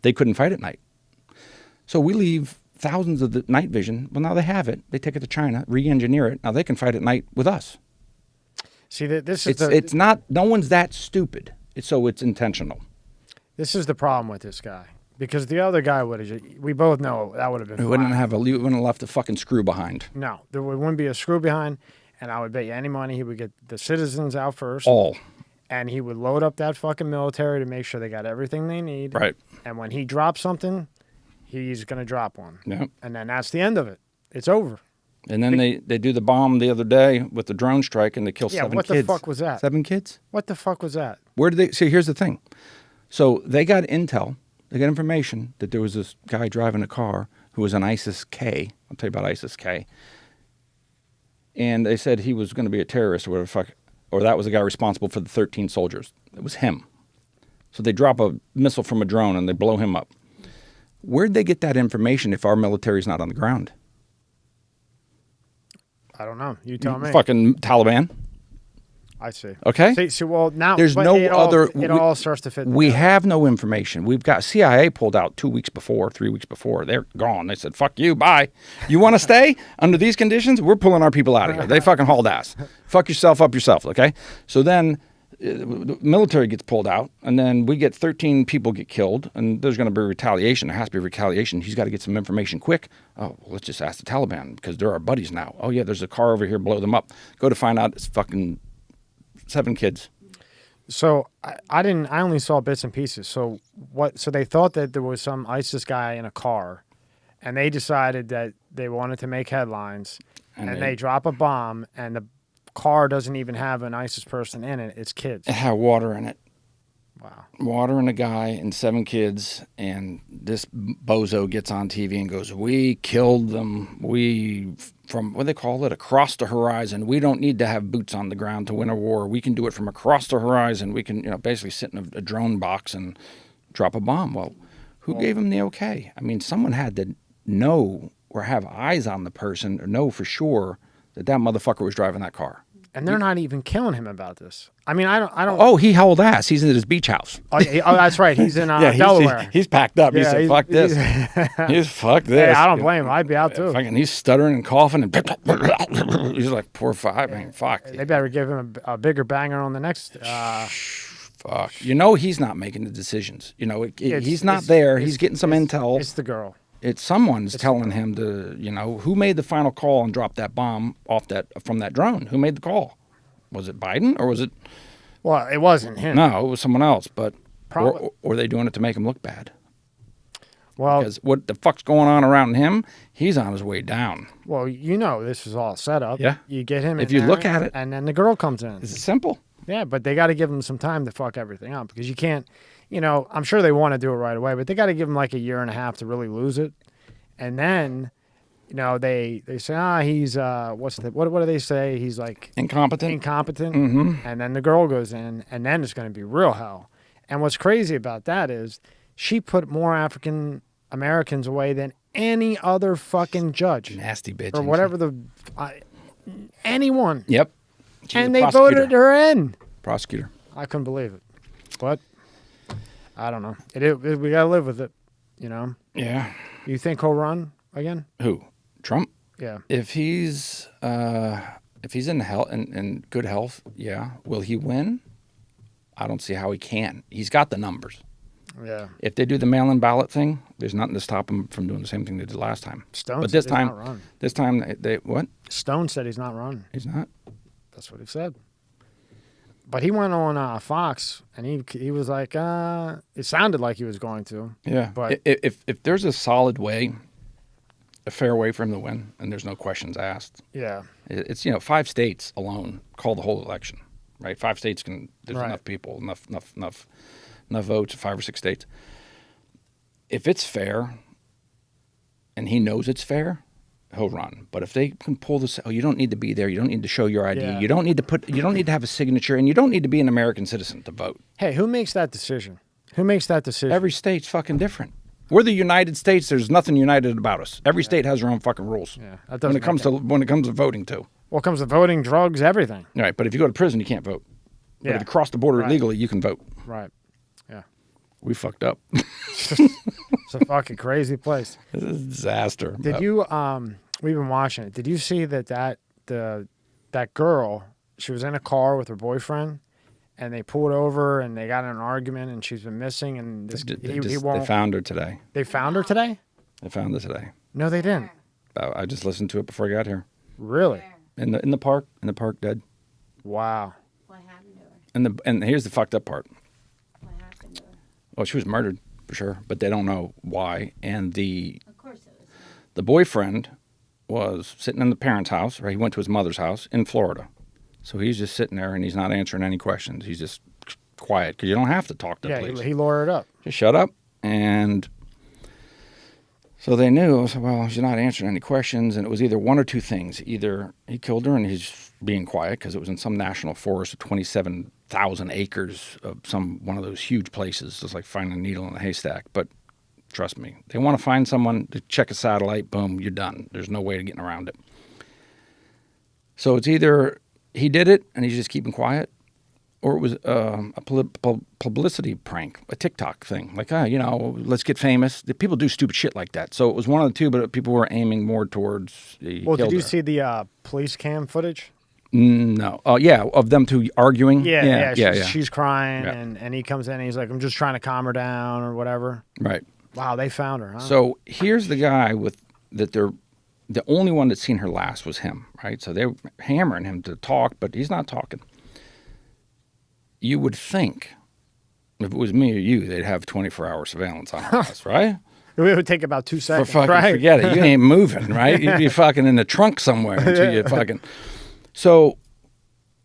They couldn't fight at night. So we leave thousands of the night vision. Well, now they have it. They take it to China, re-engineer it. Now they can fight at night with us. See, it's not, no one's that stupid. So it's intentional. This is the problem with this guy. Because the other guy we both know that would have been We wouldn't have left a fucking screw behind. No, there wouldn't be a screw behind. And I would bet you any money he would get the citizens out first. All. And he would load up that fucking military to make sure they got everything they need. Right. And when he drops something, he's going to drop one. Yeah. And then that's the end of it. It's over. And then they do the bomb the other day with the drone strike, and they kill 7 kids. What the fuck was that? 7 kids? What the fuck was that? Where did they... See, here's the thing. So they got intel. They got information that there was this guy driving a car who was an ISIS-K. I'll tell you about ISIS-K. And they said he was going to be a terrorist or whatever the fuck. Or that was the guy responsible for the 13 soldiers. It was him. So they drop a missile from a drone and they blow him up. Where'd they get that information if our military's not on the ground? I don't know. You tell me. Fucking Taliban. I see. Okay? See, well, now there's no other... It all starts to fit. We have no information. We've got CIA pulled out 2 weeks before, 3 weeks before. They're gone. They said, fuck you, bye. You want to stay under these conditions? We're pulling our people out of here. They fucking hauled ass. Fuck yourself up yourself, okay? So then the military gets pulled out, and then we get 13 people get killed, and there's going to be retaliation. There has to be retaliation. He's got to get some information quick. Oh, well, let's just ask the Taliban because they're our buddies now. Oh, yeah, there's a car over here. Blow them up. Go to find out it's fucking 7 kids. So I only saw bits and pieces. So they thought that there was some ISIS guy in a car, and they decided that they wanted to make headlines, and they drop a bomb, and the car doesn't even have an ISIS person in it. It's kids. It had water in it. Wow. Water and a guy and 7 kids, and this bozo gets on TV and goes, we killed them. We, from, what do they call it, across the horizon. We don't need to have boots on the ground to win a war. We can do it from across the horizon. We can, basically sit in a drone box and drop a bomb. Well, who gave him the okay? I mean, someone had to know or have eyes on the person or know for sure that motherfucker was driving that car. And they're not even killing him about this. I mean, I don't. Oh, he hauled ass. He's in his beach house. Oh, that's right. He's in Delaware. He's packed up. He said, fuck this. He's fuck this. Hey, I don't blame him. I'd be out too. Fucking, he's stuttering and coughing and he's like, poor fuck. I mean, fuck. They better give him a bigger banger on the next. Fuck. He's not making the decisions. He's not there. He's getting some intel. It's the girl. It's someone's telling him to, who made the final call and dropped that bomb from that drone? Who made the call? Was it Biden or was it? Well, it wasn't him. No, it was someone else. But or are they doing it to make him look bad? Well, because what the fuck's going on around him? He's on his way down. Well, this is all set up. Yeah. You get him. If you look at it, and then the girl comes in. It's simple. Yeah, but they got to give him some time to fuck everything up because you can't. I'm sure they want to do it right away, but they got to give him like a year and a half to really lose it. And then, they say, he's, what do they say? He's like... Incompetent. Mm-hmm. And then the girl goes in, and then it's going to be real hell. And what's crazy about that is she put more African Americans away than any other fucking judge. Nasty bitch. Or whatever anyone. Yep. And they voted her in. Prosecutor. I couldn't believe it. But, I don't know. We got to live with it, Yeah. You think he'll run again? Who? Trump? Yeah. If he's in good health, yeah. Will he win? I don't see how he can. He's got the numbers. Yeah. If they do the mail-in ballot thing, there's nothing to stop him from doing the same thing they did last time. Stone said he's not running. This time they what? Stone said he's not running. He's not. That's what he said. But he went on Fox, and he was like, it sounded like he was going to. Yeah. But if there's a solid way, a fair way for him to win, and there's no questions asked. Yeah. It's 5 states alone call the whole election, right? 5 states there's enough people, enough votes, 5 or 6 states. If it's fair, and he knows it's fair, he'll run. But if they can pull this, you don't need to be there. You don't need to show your ID. Yeah. You don't need to have a signature, and you don't need to be an American citizen to vote. Hey, who makes that decision? Every state's fucking different. We're the United States. There's nothing united about us. Every state has their own fucking rules. Yeah, when it comes to voting too. Well, it comes to voting, drugs, everything. Right, but if you go to prison, you can't vote. But if you cross the border illegally, you can vote. Right. Yeah. We fucked up. It's a fucking crazy place. It's a disaster. Did you we've been watching it. Did you see that girl, she was in a car with her boyfriend, and they pulled over and they got in an argument, and she's been missing, and they found her today. They found her today? They found her today. No, they didn't. I just listened to it before I got here. Really? In the park, dead. Wow. What happened to her? And here's the fucked up part. What happened to her? Well, she was murdered for sure, but they don't know why. And Of course it was. the boyfriend was sitting in the parents' house, or he went to his mother's house in Florida. So he's just sitting there and he's not answering any questions. He's just quiet because you don't have to talk to the police. He lawyered up. Just shut up. And so they knew. I said, well, she's not answering any questions. And it was either one or two things. Either he killed her and he's being quiet because it was in some national forest of 27,000 acres of one of those huge places. It's like finding a needle in a haystack. But trust me, they want to find someone to check a satellite. Boom, you're done. There's no way of getting around it. So it's either he did it and he's just keeping quiet, or it was a publicity prank, a TikTok thing. Like, let's get famous. The people do stupid shit like that. So it was one of the two, but people were aiming more towards the Well, did you see the police cam footage? No. Oh, yeah, of them two arguing. Yeah. She's crying, and he comes in and he's like, I'm just trying to calm her down or whatever. Right. Wow, they found her, huh? So here's the guy the only one that's seen her last was him, right? So they're hammering him to talk, but he's not talking. You would think, if it was me or you, they'd have 24-hour surveillance on us, right? It would take about 2 seconds. Forget it. You ain't moving, right? You'd be fucking in the trunk somewhere until you fucking... So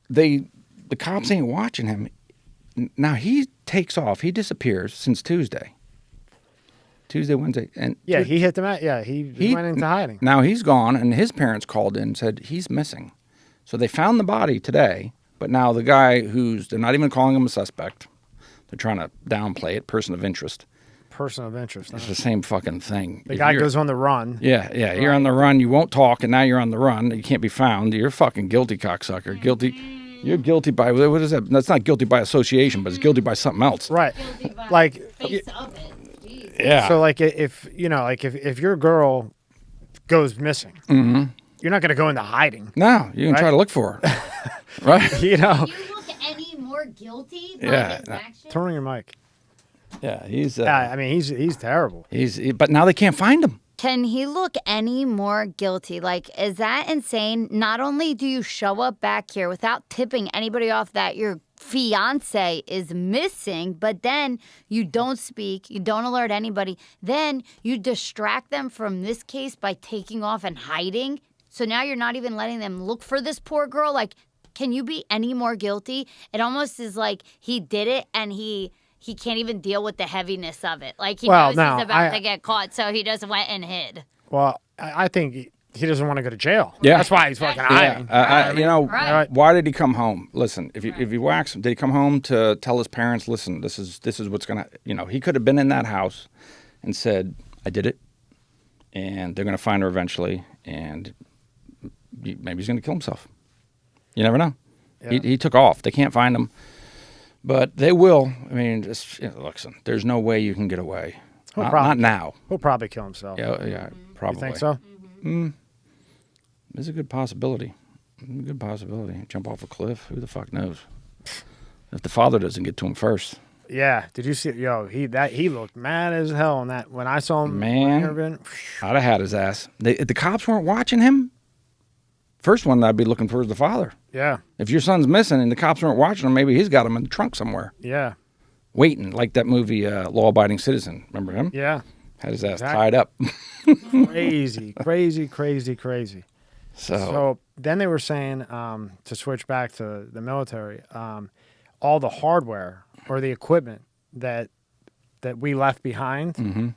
the cops ain't watching him. Now he takes off. He disappears since Tuesday, Wednesday. And he hit them out. Yeah, he went into hiding. Now he's gone, and his parents called in and said he's missing. So they found the body today, but now the guy they're not even calling him a suspect. They're trying to downplay it, person of interest. Person of interest. It's the same fucking thing. The guy goes on the run. Yeah. Right. You're on the run. You won't talk, and now you're on the run. You can't be found. You're fucking guilty, cocksucker. Guilty. You're guilty by, what is that? That's not guilty by association, but it's guilty by something else. Right. Guilty by like, face of it. Jeez. Yeah. So like if your girl goes missing, you're not going to go into hiding. No, you can try to look for her. Right? Do you look any more guilty by his action? Turn on your mic. Yeah, he's. I mean, he's terrible. But now they can't find him. Can he look any more guilty? Like, is that insane? Not only do you show up back here without tipping anybody off that your fiance is missing, but then you don't speak, you don't alert anybody, then you distract them from this case by taking off and hiding. So now you're not even letting them look for this poor girl. Like, can you be any more guilty? It almost is like he did it and he can't even deal with the heaviness of it. Like, he knows he's about to get caught, so he just went and hid. Well, I think he doesn't want to go to jail. Yeah. That's why he's fucking hiding. Why did he come home? Listen, if you wax him, did he come home to tell his parents, listen, this is what's going to, he could have been in that house and said, I did it, and they're going to find her eventually, and maybe he's going to kill himself. You never know. Yeah. He took off. They can't find him. But they will. I mean, listen, there's no way you can get away. Not now. He'll probably kill himself. Yeah, probably. You think so? There's a good possibility. Jump off a cliff. Who the fuck knows? If the father doesn't get to him first. Yeah. Did you see? He looked mad as hell on that. When I saw him, man, I'd have had his ass. The cops weren't watching him. First one I'd be looking for is the father. Yeah. If your son's missing and the cops weren't watching him, maybe he's got him in the trunk somewhere. Yeah. Waiting, like that movie Law Abiding Citizen. Remember him? Yeah. Had his ass tied up. Crazy. So then they were saying, to switch back to the military, all the hardware or the equipment that we left behind,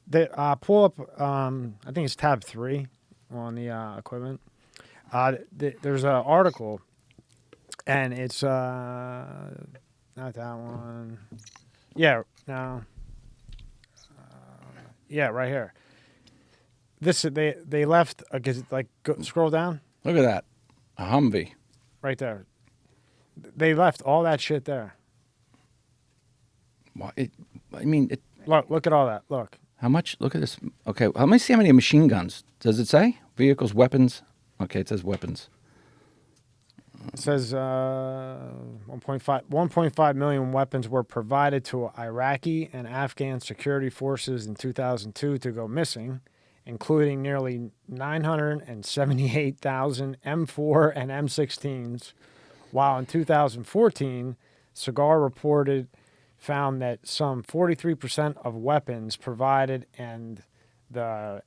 that pull up, I think it's tab 3 on the equipment. There's an article, and it's not that one. Yeah, no. Yeah, right here. This they left. Scroll down. Look at that, a Humvee. Right there. They left all that shit there. Well, Look at all that. Look. How much? Look at this. Okay, let me see how many machine guns. Does it say vehicles, weapons? Okay, it says weapons. It says 1.5 million weapons were provided to Iraqi and Afghan security forces in 2002 to go missing, including nearly 978,000 M4 and M16s, while in 2014, Cigar reported found that some 43% of weapons provided and the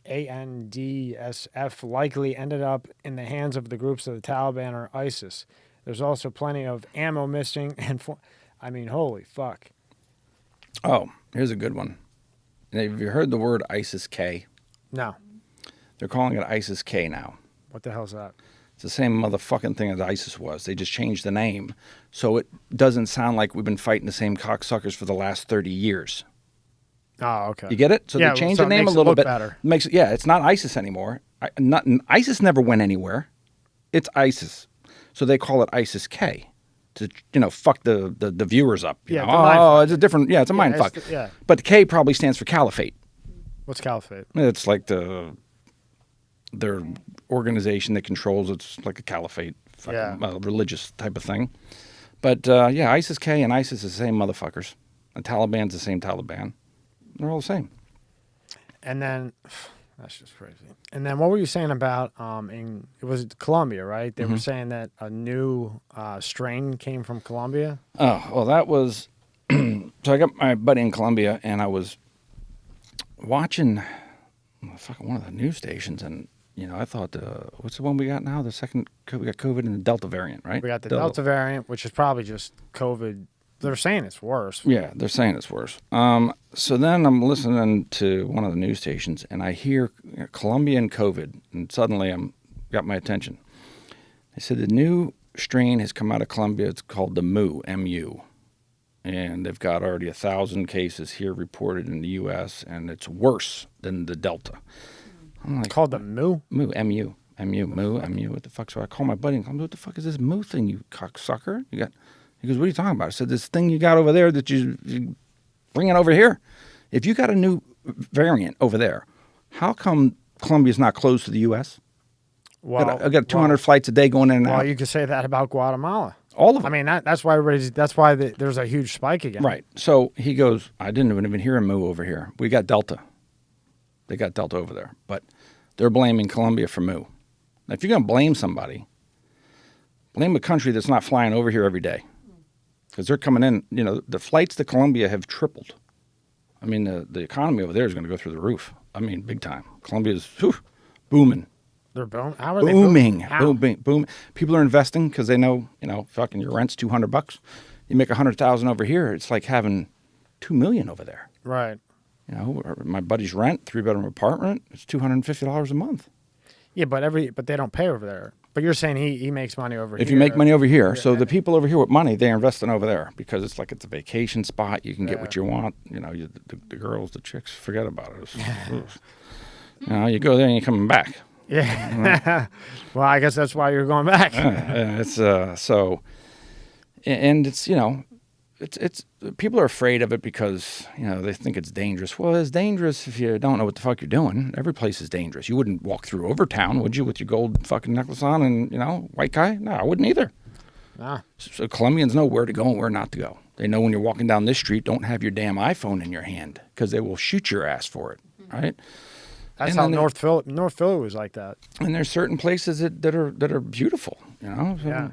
ANDSF likely ended up in the hands of the groups of the Taliban or ISIS. There's also plenty of ammo missing, and holy fuck. Oh, here's a good one. Have you heard the word ISIS-K? No. They're calling it ISIS-K now. What the hell's that? It's the same motherfucking thing as ISIS was. They just changed the name, so it doesn't sound like we've been fighting the same cocksuckers for the last 30 years. Oh, okay. You get it? So they changed the name a little bit. Better. It's not ISIS anymore. ISIS never went anywhere. It's ISIS. So they call it ISIS-K to, fuck the viewers up. It's a different, it's a mind fuck. But the K probably stands for caliphate. What's caliphate? It's like their organization that controls, it's like a caliphate, religious type of thing. But ISIS-K and ISIS is the same motherfuckers. The Taliban's the same Taliban. They're all the same. And then, that's just crazy. And then what were you saying about, it was Colombia, right? They were saying that a new strain came from Colombia? Oh, well, that was, so I got my buddy in Colombia, and I was watching one of the news stations, and, I thought, what's the one we got now? The second, we got COVID and the Delta variant, right? We got the Delta variant, which is probably just COVID. They're saying it's worse. Yeah, they're saying it's worse. So then I'm listening to one of the news stations, and I hear Colombia and COVID, and suddenly got my attention. They said the new strain has come out of Colombia. It's called the MU, M-U, and they've got already 1,000 cases here reported in the U.S., and it's worse than the Delta. I'm like, called the MU? MU, M-U, M-U, MU, M-U. What the fuck? So I call my buddy and I'm like, what the fuck is this MU thing, you cocksucker? He goes, what are you talking about? I said, this thing you got over there that you bring it over here. If you got a new variant over there, how come Colombia's not closed to the U.S.? Well, I got 200 flights a day going in and out. Well, you could say that about Guatemala. All of them. That's why there's a huge spike again. Right. So he goes, I didn't even hear a MU over here. We got Delta. They got Delta over there. But they're blaming Colombia for MU. Now, if you're going to blame somebody, blame a country that's not flying over here every day. Because they're coming in, the flights to Colombia have tripled. The economy over there is going to go through the roof. Big time. Colombia's booming. They're booming? How are they booming? Booming. People are investing because they know, fucking your rent's $200. You make $100,000 over here, it's like having $2 million over there. Right. My buddy's rent, 3-bedroom apartment, it's $250 a month. Yeah, but they don't pay over there. But you're saying he makes money over here. If you make money over here, so the people over here with money, they're investing over there because it's a vacation spot. You can get what you want. The girls, the chicks, forget about it. You go there and you're coming back. Yeah. Well, I guess that's why you're going back. It's it's people are afraid of it because they think it's dangerous. Well, it's dangerous if you don't know what the fuck you're doing. Every place is dangerous. You wouldn't walk through Overtown, would you, with your gold fucking necklace on and white guy? No, I wouldn't either. Nah. So Colombians know where to go and where not to go. They know when you're walking down this street, don't have your damn iPhone in your hand because they will shoot your ass for it, right? That's how North Philly was like that. And there's certain places that are beautiful, So, yeah.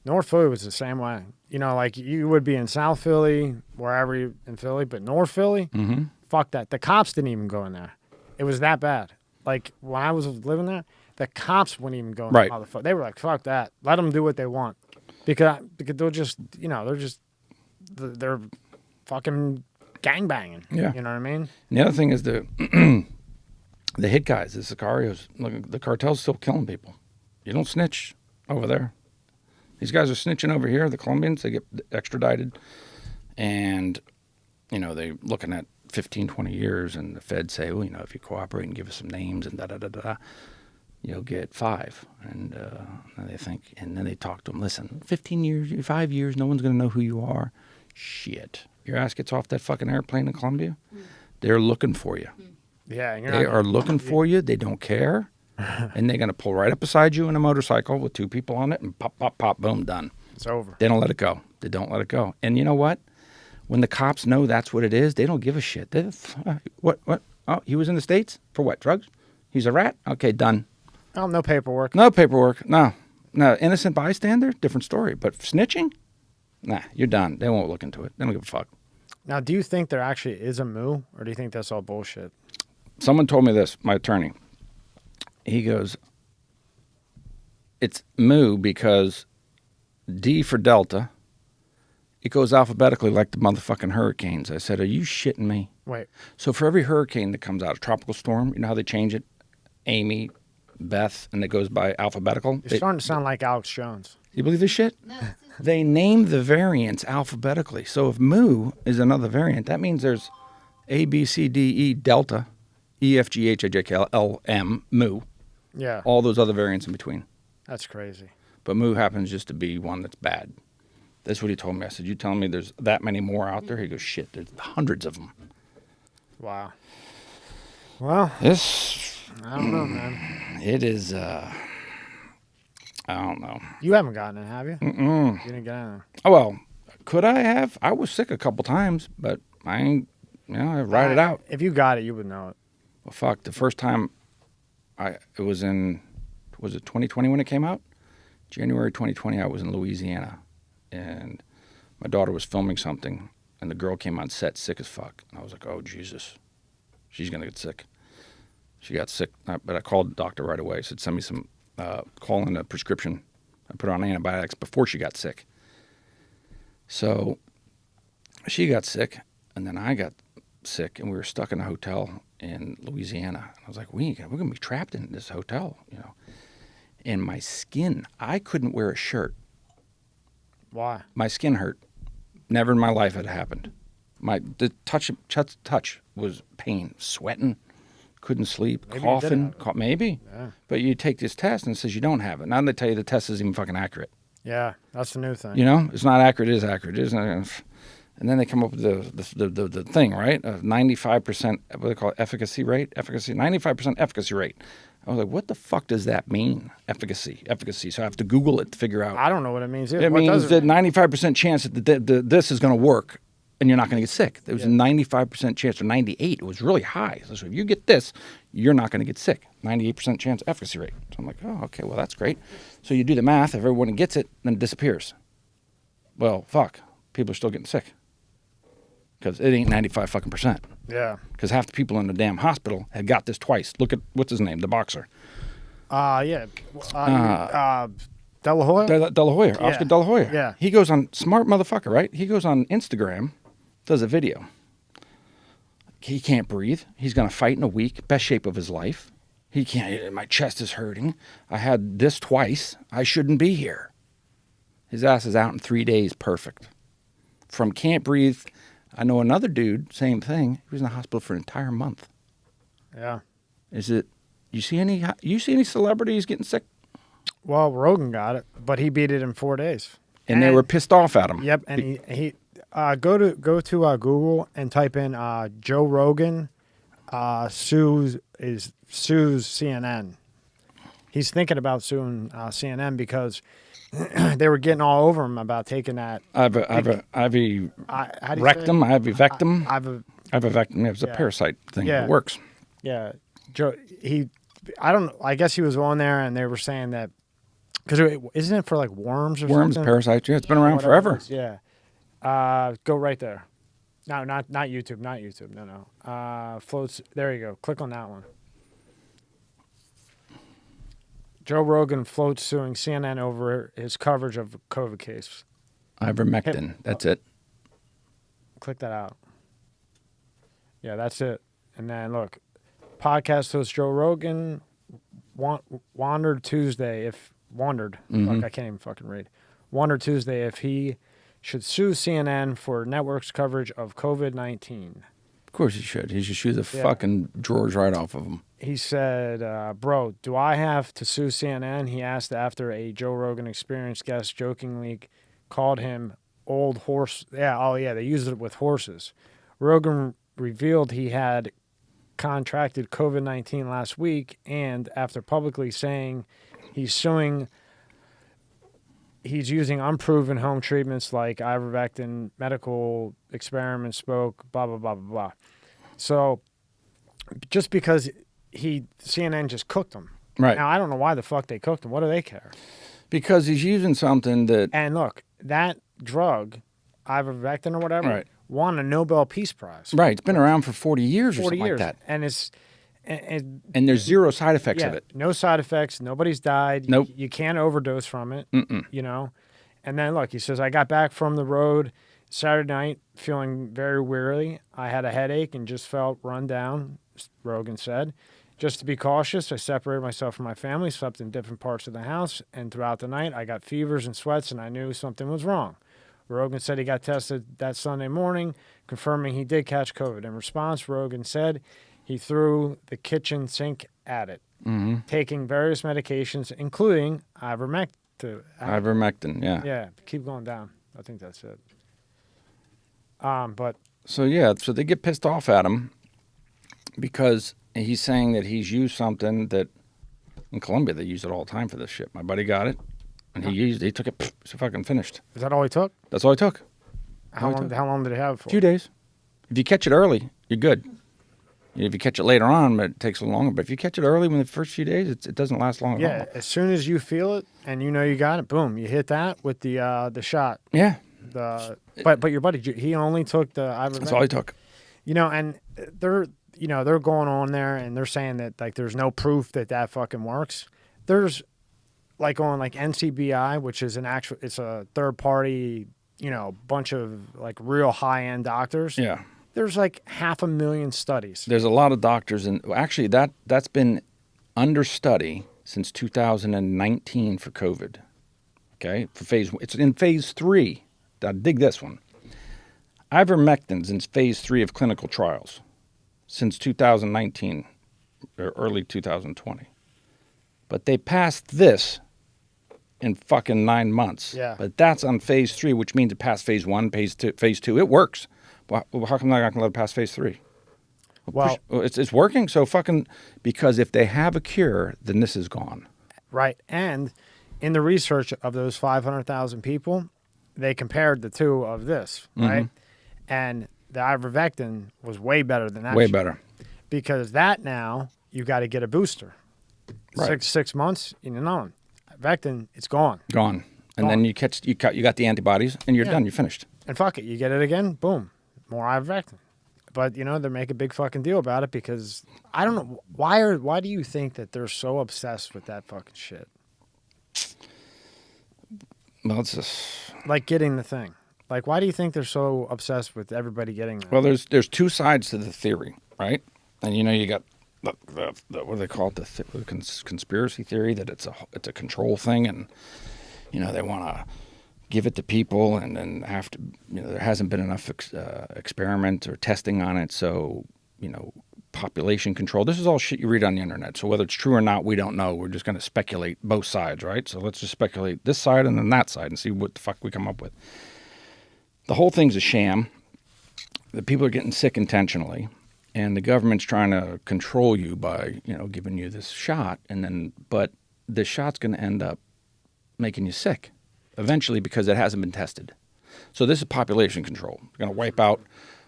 North Philly was the same way. Like you would be in South Philly, wherever you in Philly, but North Philly, fuck that. The cops didn't even go in there. It was that bad. Like when I was living there, the cops wouldn't even go in there. Motherfucker. They were like, fuck that. Let them do what they want. Because they're just, they're fucking gangbanging. Yeah. You know what I mean? And the other thing is the hit guys, the sicarios, look, the cartel's still killing people. You don't snitch over there. These guys are snitching over here, the Colombians, they get extradited. And, they're looking at 15, 20 years, and the feds say, well, if you cooperate and give us some names and da-da-da-da, you'll get 5. And they think, and then they talk to them, listen, 15 years, 5 years, no one's going to know who you are. Shit. Your ass gets off that fucking airplane in Colombia, they're looking for you. Yeah. They are looking for you. They don't care. And they're going to pull right up beside you in a motorcycle with 2 people on it and pop, pop, pop, boom, done. It's over. They don't let it go. They don't let it go. And you know what? When the cops know that's what it is, they don't give a shit. What? Oh, he was in the States? For what? Drugs? He's a rat? Okay, done. Oh, no paperwork. No paperwork. No. Innocent bystander? Different story. But snitching? Nah, you're done. They won't look into it. They don't give a fuck. Now, do you think there actually is a moo, or do you think that's all bullshit? Someone told me this, my attorney. He goes, it's moo because D for Delta, it goes alphabetically like the motherfucking hurricanes. I said, are you shitting me? Wait. So for every hurricane that comes out, a tropical storm, you know how they change it? Amy, Beth, and it goes by alphabetical. You're starting to sound like Alex Jones. You believe this shit? No, They name the variants alphabetically. So if moo is another variant, that means there's A, B, C, D, E, Delta, E, F, G, H, I, J, K, L, L, M, moo. Yeah. All those other variants in between. That's crazy. But moo happens just to be one that's bad. That's what he told me. I said, you telling me there's that many more out there? He goes, shit, there's hundreds of them. Wow. Well, This, I don't know, man. it is, I don't know. You haven't gotten it, have you? Mm-mm. You didn't get it. Oh, well, could I have? I was sick a couple times, but I ain't, I ride it out. If you got it, you would know it. Well, fuck, the first time it was in, was it 2020 when it came out? January 2020, I was in Louisiana, and my daughter was filming something, and the girl came on set sick as fuck. And I was like, oh, Jesus, she's going to get sick. She got sick, but I called the doctor right away. I said, send me some, call in a prescription. I put her on antibiotics before she got sick. So she got sick, and then I got sick, and we were stuck in a hotel in Louisiana. And I was like, we're going to be trapped in this hotel, And my skin, I couldn't wear a shirt. Why? My skin hurt. Never in my life had it happened. The touch was pain, sweating, couldn't sleep, Maybe coughing. Maybe. Yeah. But you take this test and it says you don't have it. Now they tell you the test isn't even fucking accurate. Yeah, that's the new thing. It's not accurate. It is accurate. It isn't. And then they come up with the thing, right? 95%, what do they call it, efficacy rate? 95% efficacy rate. I was like, what the fuck does that mean? Efficacy. So I have to Google it to figure out. I don't know what it means either. It means that 95% chance that this is going to work and you're not going to get sick. There was a 95% chance, or 98. It was really high. So if you get this, you're not going to get sick. 98% chance efficacy rate. So I'm like, oh, okay, well, that's great. So you do the math. If everyone gets it, then it disappears. Well, fuck. People are still getting sick. Because it ain't 95 fucking percent. Yeah. Because half the people in the damn hospital had got this twice. Look at, what's his name, the boxer. Yeah. De La Hoya? De La Hoya, Oscar De La Hoya. Yeah. He goes on, smart motherfucker, right? He goes on Instagram, does a video. He can't breathe. He's going to fight in a week, best shape of his life. He can't, my chest is hurting. I had this twice. I shouldn't be here. His ass is out in 3 days, perfect. From can't breathe. I know another dude, same thing. He was in the hospital for an entire month. Yeah. You see any celebrities getting sick? Well, Rogan got it, but he beat it in 4 days. And they were pissed off at him. Yep, and he go to Google and type in Joe Rogan sues CNN. He's thinking about suing CNN because they were getting all over him about taking that. Ivermectin. It was a parasite thing. Yeah. It works. Yeah, Joe. I guess he was on there, and they were saying that because isn't it for like worms or Worms, something? parasites. Yeah, it's been around Whatever forever. it is, yeah. Go right there. No, not YouTube. Not YouTube. No. Floats. There you go. Click on that one. Joe Rogan floats suing CNN over his coverage of a COVID case. Ivermectin. That's it. Click that out. Yeah, that's it. And then look, podcast host Joe Rogan wandered Tuesday. Fuck, I can't even fucking read. Wandered Tuesday if he should sue CNN for network's coverage of COVID-19. Of course he should. He should shoot the fucking drawers right off of him. He said, bro, do I have to sue CNN? He asked after a Joe Rogan Experience guest jokingly called him old horse. Yeah, oh yeah, they used it with horses. Rogan revealed he had contracted COVID-19 last week, and after publicly saying he's using unproven home treatments like ivermectin, medical experiments, spoke, blah, blah, blah, blah, blah. So just because CNN just cooked him. Right. Now, I don't know why the fuck they cooked him. What do they care? Because he's using something that... And look, that drug, ivermectin or whatever, Right. won a Nobel Peace Prize. Right. It's been around for 40 years or 40 something years. like that. And it's... And there's zero side effects of it. No side effects. Nobody's died. Nope. You can't overdose from it, you know. And then, look, he says, I got back from the road Saturday night feeling very weary. I had a headache and just felt run down, Rogan said. Just to be cautious, I separated myself from my family, slept in different parts of the house, and throughout the night, I got fevers and sweats, and I knew something was wrong. Rogan said he got tested that Sunday morning, confirming he did catch COVID. In response, Rogan said he threw the kitchen sink at it, taking various medications, including ivermectin. Ivermectin, yeah. Yeah, keep going down. I think that's it. But So they get pissed off at him because he's saying that he's used something that in Colombia they use it all the time for this shit. My buddy got it, and he took it, so fucking finished. is that all he took? That's all he took. How long did he have it for? A few days. If you catch it early, you're good. If you catch it later on, it takes a little longer. But if you catch it early, within the first few days, it doesn't last long at all. Yeah, as soon as you feel it and you know you got it, boom, you hit that with the shot. Yeah. But your buddy, he only took the ivermectin. That's all he took. You know, and they're going on there and they're saying that like there's no proof that fucking works. There's like on like NCBI, which is it's a third party, bunch of like real high end doctors. Yeah. There's like 500,000 studies. There's a lot of doctors, and actually that's been under study since 2019 for COVID. Okay, it's in phase 3. Now dig this one. Ivermectin's in phase 3 of clinical trials since 2019 or early 2020, but they passed this in fucking 9 months. Yeah. But that's on phase 3, which means it passed phase 1, phase 2. It works. Well, how come they're not going to let it pass phase 3? Well, it's working. So because if they have a cure, then this is gone. Right. And in the research of those 500,000 people, they compared the two of this, right? And the ivermectin was way better than that. Way better. Because that now, you got to get a booster. Right. 6 months, ivermectin, it's gone. Gone. And then you got the antibodies, and you're done. You're finished. And fuck it, you get it again, boom, more ivermectin. But they make a big fucking deal about it because I don't know why do you think that they're so obsessed with that fucking shit? Well, it's just like getting the thing. Like, why do you think they're so obsessed with everybody getting that? Well, there's two sides to the theory, right? And you got the what do they call it? The conspiracy theory that it's a control thing, and they want to give it to people, and then after there hasn't been enough experiment or testing on it, so population control. This is all shit you read on the internet. So whether it's true or not, we don't know. We're just going to speculate both sides, right? So let's just speculate this side and then that side and see what the fuck we come up with. The whole thing's a sham. The people are getting sick intentionally, and the government's trying to control you by giving you this shot, but the shot's going to end up making you sick eventually because it hasn't been tested. So this is population control. We're going to wipe out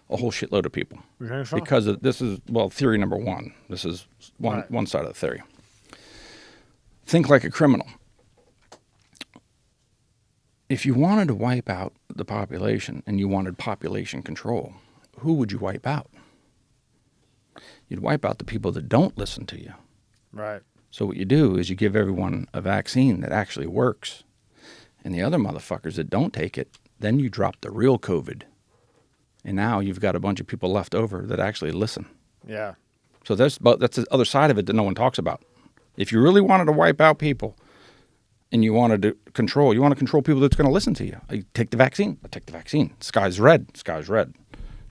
a whole shitload of people because this is theory number one. This is one side of the theory. Think like a criminal. If you wanted to wipe out the population and you wanted population control, who would you wipe out? You'd wipe out the people that don't listen to you. Right. So what you do is you give everyone a vaccine that actually works, and the other motherfuckers that don't take it, then you drop the real COVID. And now you've got a bunch of people left over that actually listen. Yeah. So that's the other side of it that no one talks about. If you really wanted to wipe out people and you want to control people that's going to listen to you. You take the vaccine. I take the vaccine. Sky's red. Sky's red.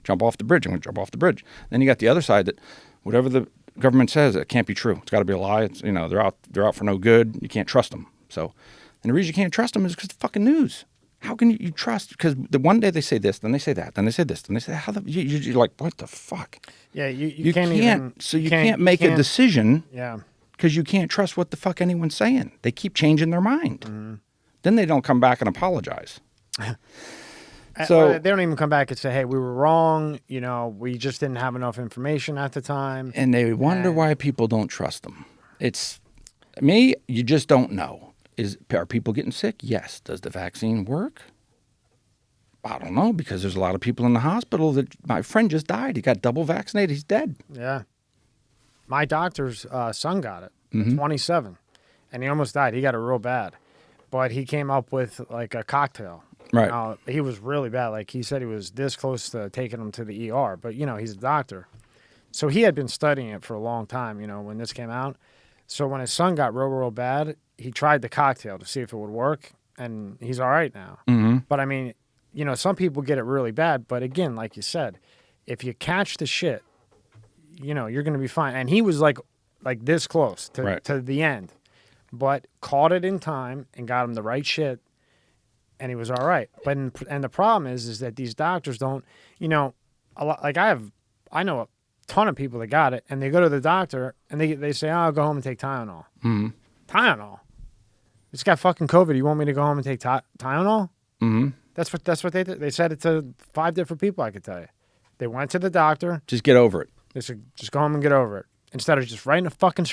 Jump off the bridge. I'm going to jump off the bridge. Then you got the other side that whatever the government says, it can't be true. It's got to be a lie. It's, they're out for no good. You can't trust them. So, and the reason you can't trust them is because the fucking news. How can you trust? Because the one day they say this, then they say that, then they say this, then they say that. You're like, what the fuck? Yeah, you can't make a decision. Yeah. Because you can't trust what the fuck anyone's saying. They keep changing their mind. Mm-hmm. Then they don't come back and apologize. So they don't even come back and say, hey, we were wrong. We just didn't have enough information at the time. And they wonder why people don't trust them. It's me, you just don't know. Are people getting sick? Yes. Does the vaccine work? I don't know, because there's a lot of people in the hospital that my friend just died. He got double vaccinated. He's dead. Yeah. My doctor's son got it, Mm-hmm. 27, and he almost died. He got it real bad, but he came up with like a cocktail. Right. He was really bad. Like he said he was this close to taking him to the ER, but he's a doctor. So he had been studying it for a long time, when this came out. So when his son got real bad, he tried the cocktail to see if it would work, and he's all right now. Mm-hmm. But I mean, some people get it really bad. But again, like you said, if you catch the shit, you're going to be fine. And he was like this close to the end, but caught it in time and got him the right shit, and he was all right. But and the problem is that these doctors don't, a lot. Like I know a ton of people that got it, and they go to the doctor and they say, "Oh, I'll go home and take Tylenol." Mm-hmm. Tylenol. It's got fucking COVID. You want me to go home and take Tylenol? Mm-hmm. That's what they did. They said it to 5 different people, I could tell you. They went to the doctor. Just get over it. They said, just go home and get over it. Instead of just writing a fucking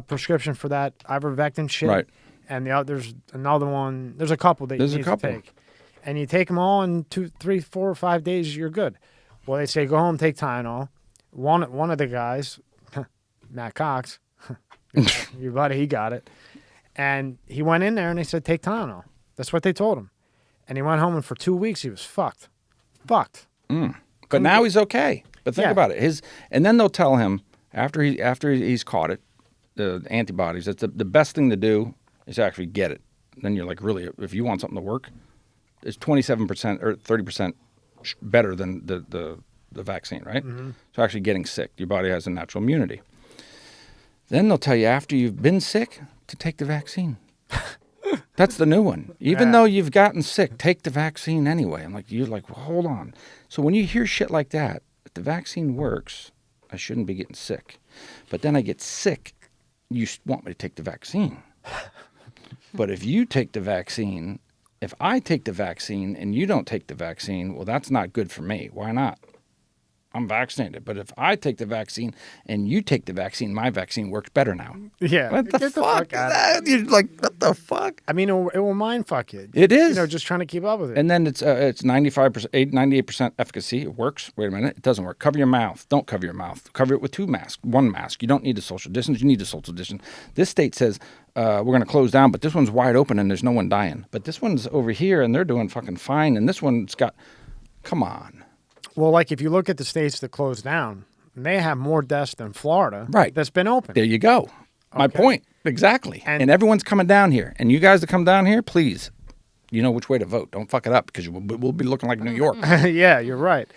prescription for that ivermectin shit. Right. And there's another one. There's a couple that you need to take. And you take them all in 2, 3, 4, or 5 days, you're good. Well, they say, go home, take Tylenol. One of the guys, Matt Cox, your buddy, he got it. And he went in there and they said, take Tylenol. That's what they told him. And he went home, and for 2 weeks he was fucked. Fucked. But now he's okay. But think about it. And then they'll tell him after he's caught it, the antibodies, that's the best thing to do is actually get it. Then you're like, really, if you want something to work, it's 27% or 30% better than the vaccine, right? Mm-hmm. So actually getting sick, your body has a natural immunity. Then they'll tell you after you've been sick to take the vaccine. That's the new one. Even though you've gotten sick, take the vaccine anyway. I'm like, you're like, well, hold on. So when you hear shit like that, if the vaccine works, I shouldn't be getting sick. But then I get sick, you want me to take the vaccine. But if you take the vaccine, if I take the vaccine and you don't take the vaccine, well, that's not good for me. Why not? I'm vaccinated. But if I take the vaccine and you take the vaccine, my vaccine works better now. Yeah. What the fuck is that? You're like, what the fuck? I mean, it will mind fuck you. It is. Just trying to keep up with it. And then it's 95%, 98% efficacy. It works. Wait a minute. It doesn't work. Cover your mouth. Don't cover your mouth. Cover it with 2 masks. 1 mask. You don't need a social distance. You need a social distance. This state says we're going to close down, but this one's wide open and there's no one dying. But this one's over here and they're doing fucking fine. And this one's got, come on. Well, like if you look at the states that closed down, they have more deaths than Florida. Right. That's been open. There you go. My point. Exactly. And everyone's coming down here. And you guys that come down here, please, you know which way to vote. Don't fuck it up because we'll be looking like New York. Yeah, you're right.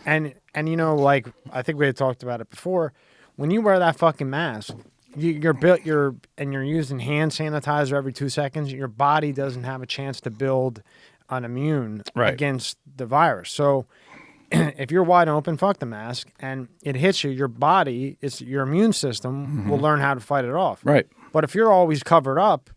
And like I think we had talked about it before, when you wear that fucking mask, you're using hand sanitizer every 2 seconds, your body doesn't have a chance to build an immune against the virus. So if you're wide open, fuck the mask, and it hits you, your body, your immune system will learn how to fight it off. Right. But if you're always covered up,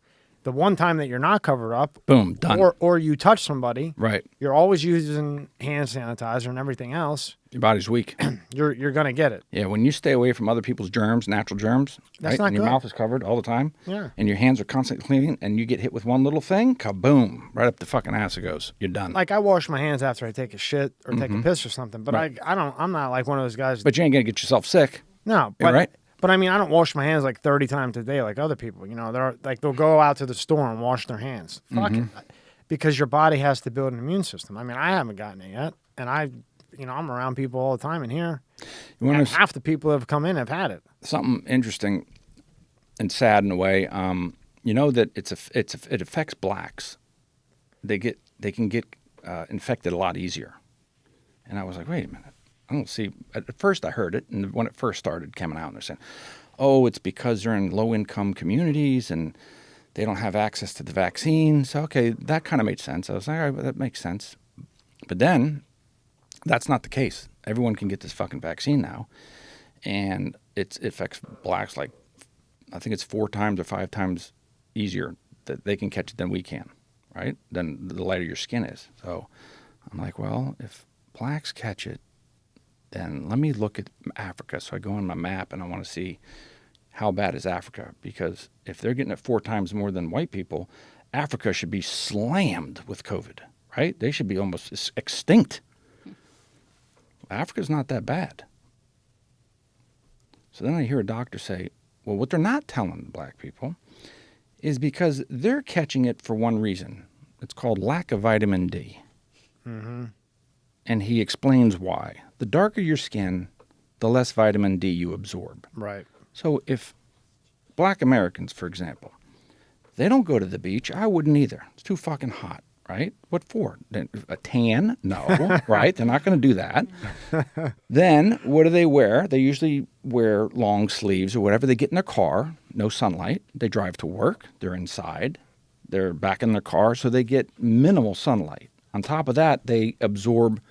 the one time that you're not covered up, boom, done. Or you touch somebody, right? You're always using hand sanitizer and everything else. Your body's weak. You're gonna get it. Yeah, when you stay away from other people's germs, natural germs, that's not and good. Your mouth is covered all the time. Yeah. And your hands are constantly cleaning, and you get hit with one little thing, kaboom, right up the fucking ass it goes. You're done. Like I wash my hands after I take a shit or take a piss or something, but I'm not like one of those guys. But you ain't gonna get yourself sick. No, but right. But I mean, I don't wash my hands like 30 times a day like other people. They'll go out to the store and wash their hands. Fuck it. Because your body has to build an immune system. I mean, I haven't gotten it yet. And I'm around people all the time in here. And half the people that have come in have had it. Something interesting and sad in a way, that it affects blacks. They can get infected a lot easier. And I was like, wait a minute. I don't see. At first, I heard it, and when it first started coming out, and they're saying, "Oh, it's because they're in low-income communities and they don't have access to the vaccine." So, okay, that kind of made sense. I was like, "All right, well, that makes sense." But then, that's not the case. Everyone can get this fucking vaccine now, and it affects blacks like I think it's 4 times or 5 times easier that they can catch it than we can, right? Than the lighter your skin is. So, I'm like, well, if blacks catch it, then let me look at Africa. So I go on my map and I want to see how bad is Africa, because if they're getting it 4 times more than white people, Africa should be slammed with COVID, right? They should be almost extinct. Africa's not that bad. So then I hear a doctor say, well, what they're not telling the black people is because they're catching it for one reason. It's called lack of vitamin D. Mm-hmm. And he explains why. The darker your skin, the less vitamin D you absorb. Right. So if black Americans, for example, they don't go to the beach, I wouldn't either. It's too fucking hot, right? What for? A tan? No, right? They're not going to do that. Then what do they wear? They usually wear long sleeves or whatever. They get in their car, no sunlight. They drive to work. They're inside. They're back in their car, so they get minimal sunlight. On top of that, they absorb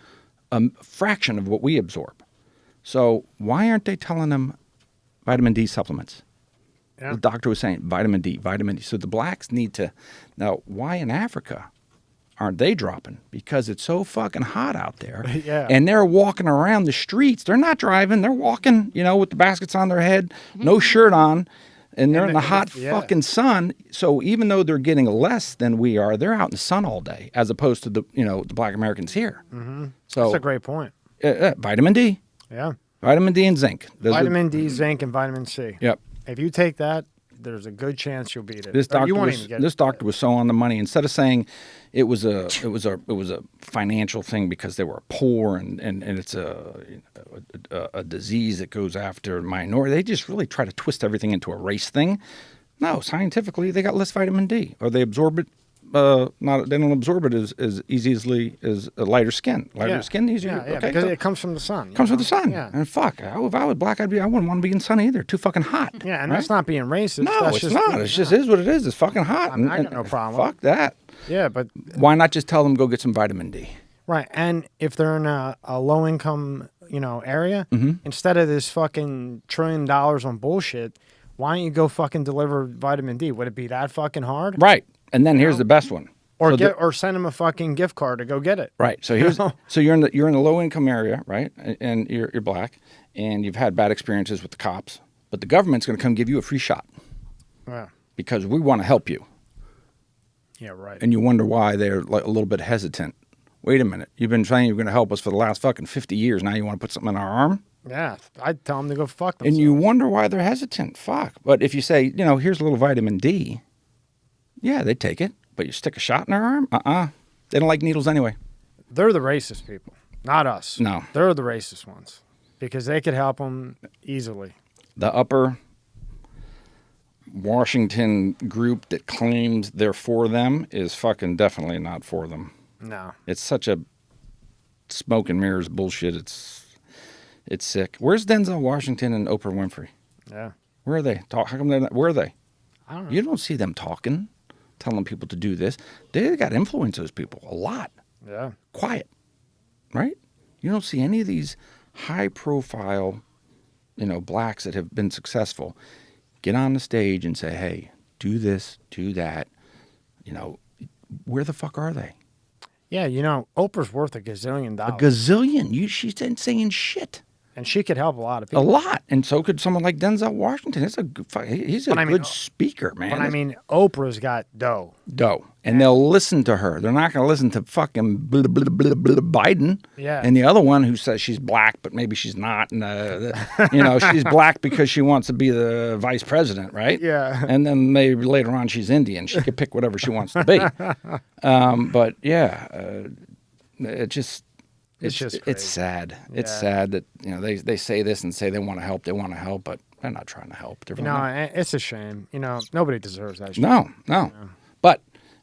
a fraction of what we absorb. So why aren't they telling them vitamin D supplements? Yeah. The doctor was saying vitamin D. So the blacks need to. Now, why in Africa aren't they dropping? Because it's so fucking hot out there. Yeah. And they're walking around the streets. They're not driving. They're walking, with the baskets on their head, no shirt on, and they're in the hot fucking sun. So even though they're getting less than we are, they're out in the sun all day, as opposed to the black Americans here. Mm-hmm. So that's a great point. Vitamin D. Yeah. Vitamin D and zinc. Vitamin D, zinc, and vitamin C. Yep. If you take that, there's a good chance you'll beat it. This doctor was so on the money. Instead of saying it was a financial thing because they were poor and it's a disease that goes after minority, they just really try to twist everything into a race thing. No, scientifically, they got less vitamin D, or they absorb it. They don't absorb it as easily as a lighter skin. Skin, easier. Yeah, okay, because it comes from the sun. Comes from the sun. Yeah. And fuck, if I was black, I wouldn't want to be in the sun either. Too fucking hot. Yeah, and right? that's not being racist. No, that's it's not. It just is what it is. It's fucking hot. I got no problem. Fuck that. Yeah, but why not just tell them go get some vitamin D? Right, and if they're in a low income, area, instead of this fucking $1 trillion on bullshit, why don't you go fucking deliver vitamin D? Would it be that fucking hard? Right. And then here's the best one. Or send them a fucking gift card to go get it. Right. So here's so you're in the low income area, right? And you're black, and you've had bad experiences with the cops, but the government's going to come give you a free shot. Yeah. Because we want to help you. Yeah, right. And you wonder why they're like a little bit hesitant. Wait a minute. You've been saying you're going to help us for the last fucking 50 years. Now you want to put something in our arm? Yeah. I'd tell them to go fuck themselves. And you wonder why they're hesitant. Fuck. But if you say, here's a little vitamin D, yeah, they take it. But you stick a shot in their arm? They don't like needles anyway. They're the racist people, not us. No. They're the racist ones because they could help them easily. The upper Washington group that claims they're for them is fucking definitely not for them. No. It's such a smoke and mirrors bullshit. It's sick. Where's Denzel Washington and Oprah Winfrey? Yeah. Where are they? How come they're not? Where are they? I don't know. You don't see them talking, telling people to do this. They got to influence those people a lot. Yeah. Quiet, right? You don't see any of these high-profile, blacks that have been successful get on the stage and say, hey, do this, do that. Where the fuck are they? Yeah, Oprah's worth $1 gazillion. A gazillion. She's saying shit. And she could help a lot of people. A lot. And so could someone like Denzel Washington. He's a good speaker, man. But Oprah's got dough. And they'll listen to her. They're not going to listen to fucking Biden. Yeah. And the other one who says she's black, but maybe she's not. And, she's black because she wants to be the vice president, right? Yeah. And then maybe later on she's Indian. She could pick whatever she wants to be. But, yeah, it just... It's sad. Yeah. It's sad that they say this and say they want to help, but they're not trying to help. It's a shame. Nobody deserves that shit. No. But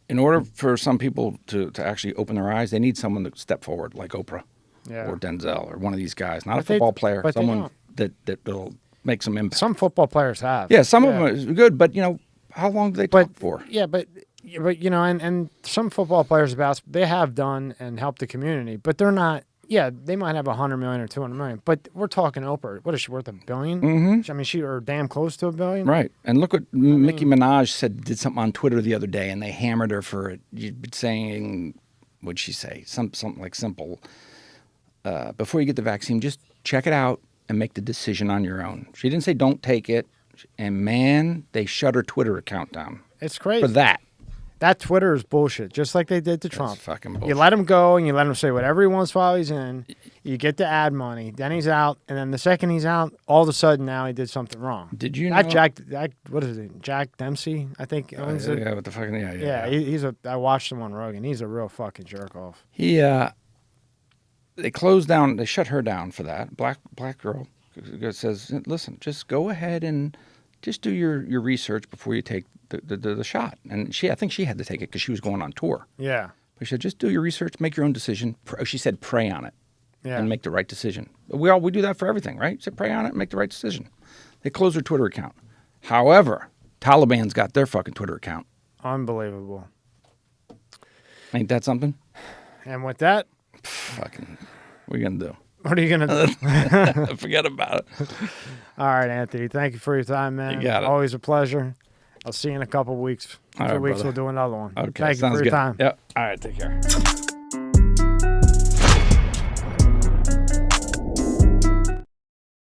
in order for some people to actually open their eyes, they need someone to step forward, like Oprah or Denzel or one of these guys. Not a football player, someone that will make some impact. Some football players have. Yeah, some of them are good, but how long do they talk for? Yeah, but and some football players they have done and helped the community, but they're not. Yeah, they might have $100 million or $200 million, but we're talking Oprah. What is she worth? $1 billion? Mm-hmm. I mean, she or damn close to $1 billion. Right. And look what Nicki Minaj did something on Twitter the other day, and they hammered her for it. You'd be saying, what'd she say? Something like simple. Before you get the vaccine, just check it out and make the decision on your own. She didn't say don't take it, and man, they shut her Twitter account down. It's crazy for that. That Twitter is bullshit, just like they did to Trump. That's fucking bullshit. You let him go and you let him say whatever he wants while he's in. You get the ad money. Then he's out. And then the second he's out, all of a sudden now he did something wrong. Did you know? What is it? Jack Dempsey, I think. Yeah, what the fucking, yeah. I watched him on Rogan. He's a real fucking jerk off. They closed down, they shut her down for that. Black girl says, listen, just go ahead and just do your research before you take the shot. And I think she had to take it because she was going on tour. Yeah. But she said, just do your research, make your own decision. She said, pray on it and make the right decision. We do that for everything, right? Say, pray on it, make the right decision. They closed her Twitter account. However, Taliban's got their fucking Twitter account. Unbelievable. Ain't that something? And with that, fucking, what are you going to do? What are you going to do? Forget about it. All right, Anthony. Thank you for your time, man. You got it. Always a pleasure. I'll see you in a couple of weeks. 2 weeks, we'll do another one. Okay, Thank you for your time. Yep. All right, take care.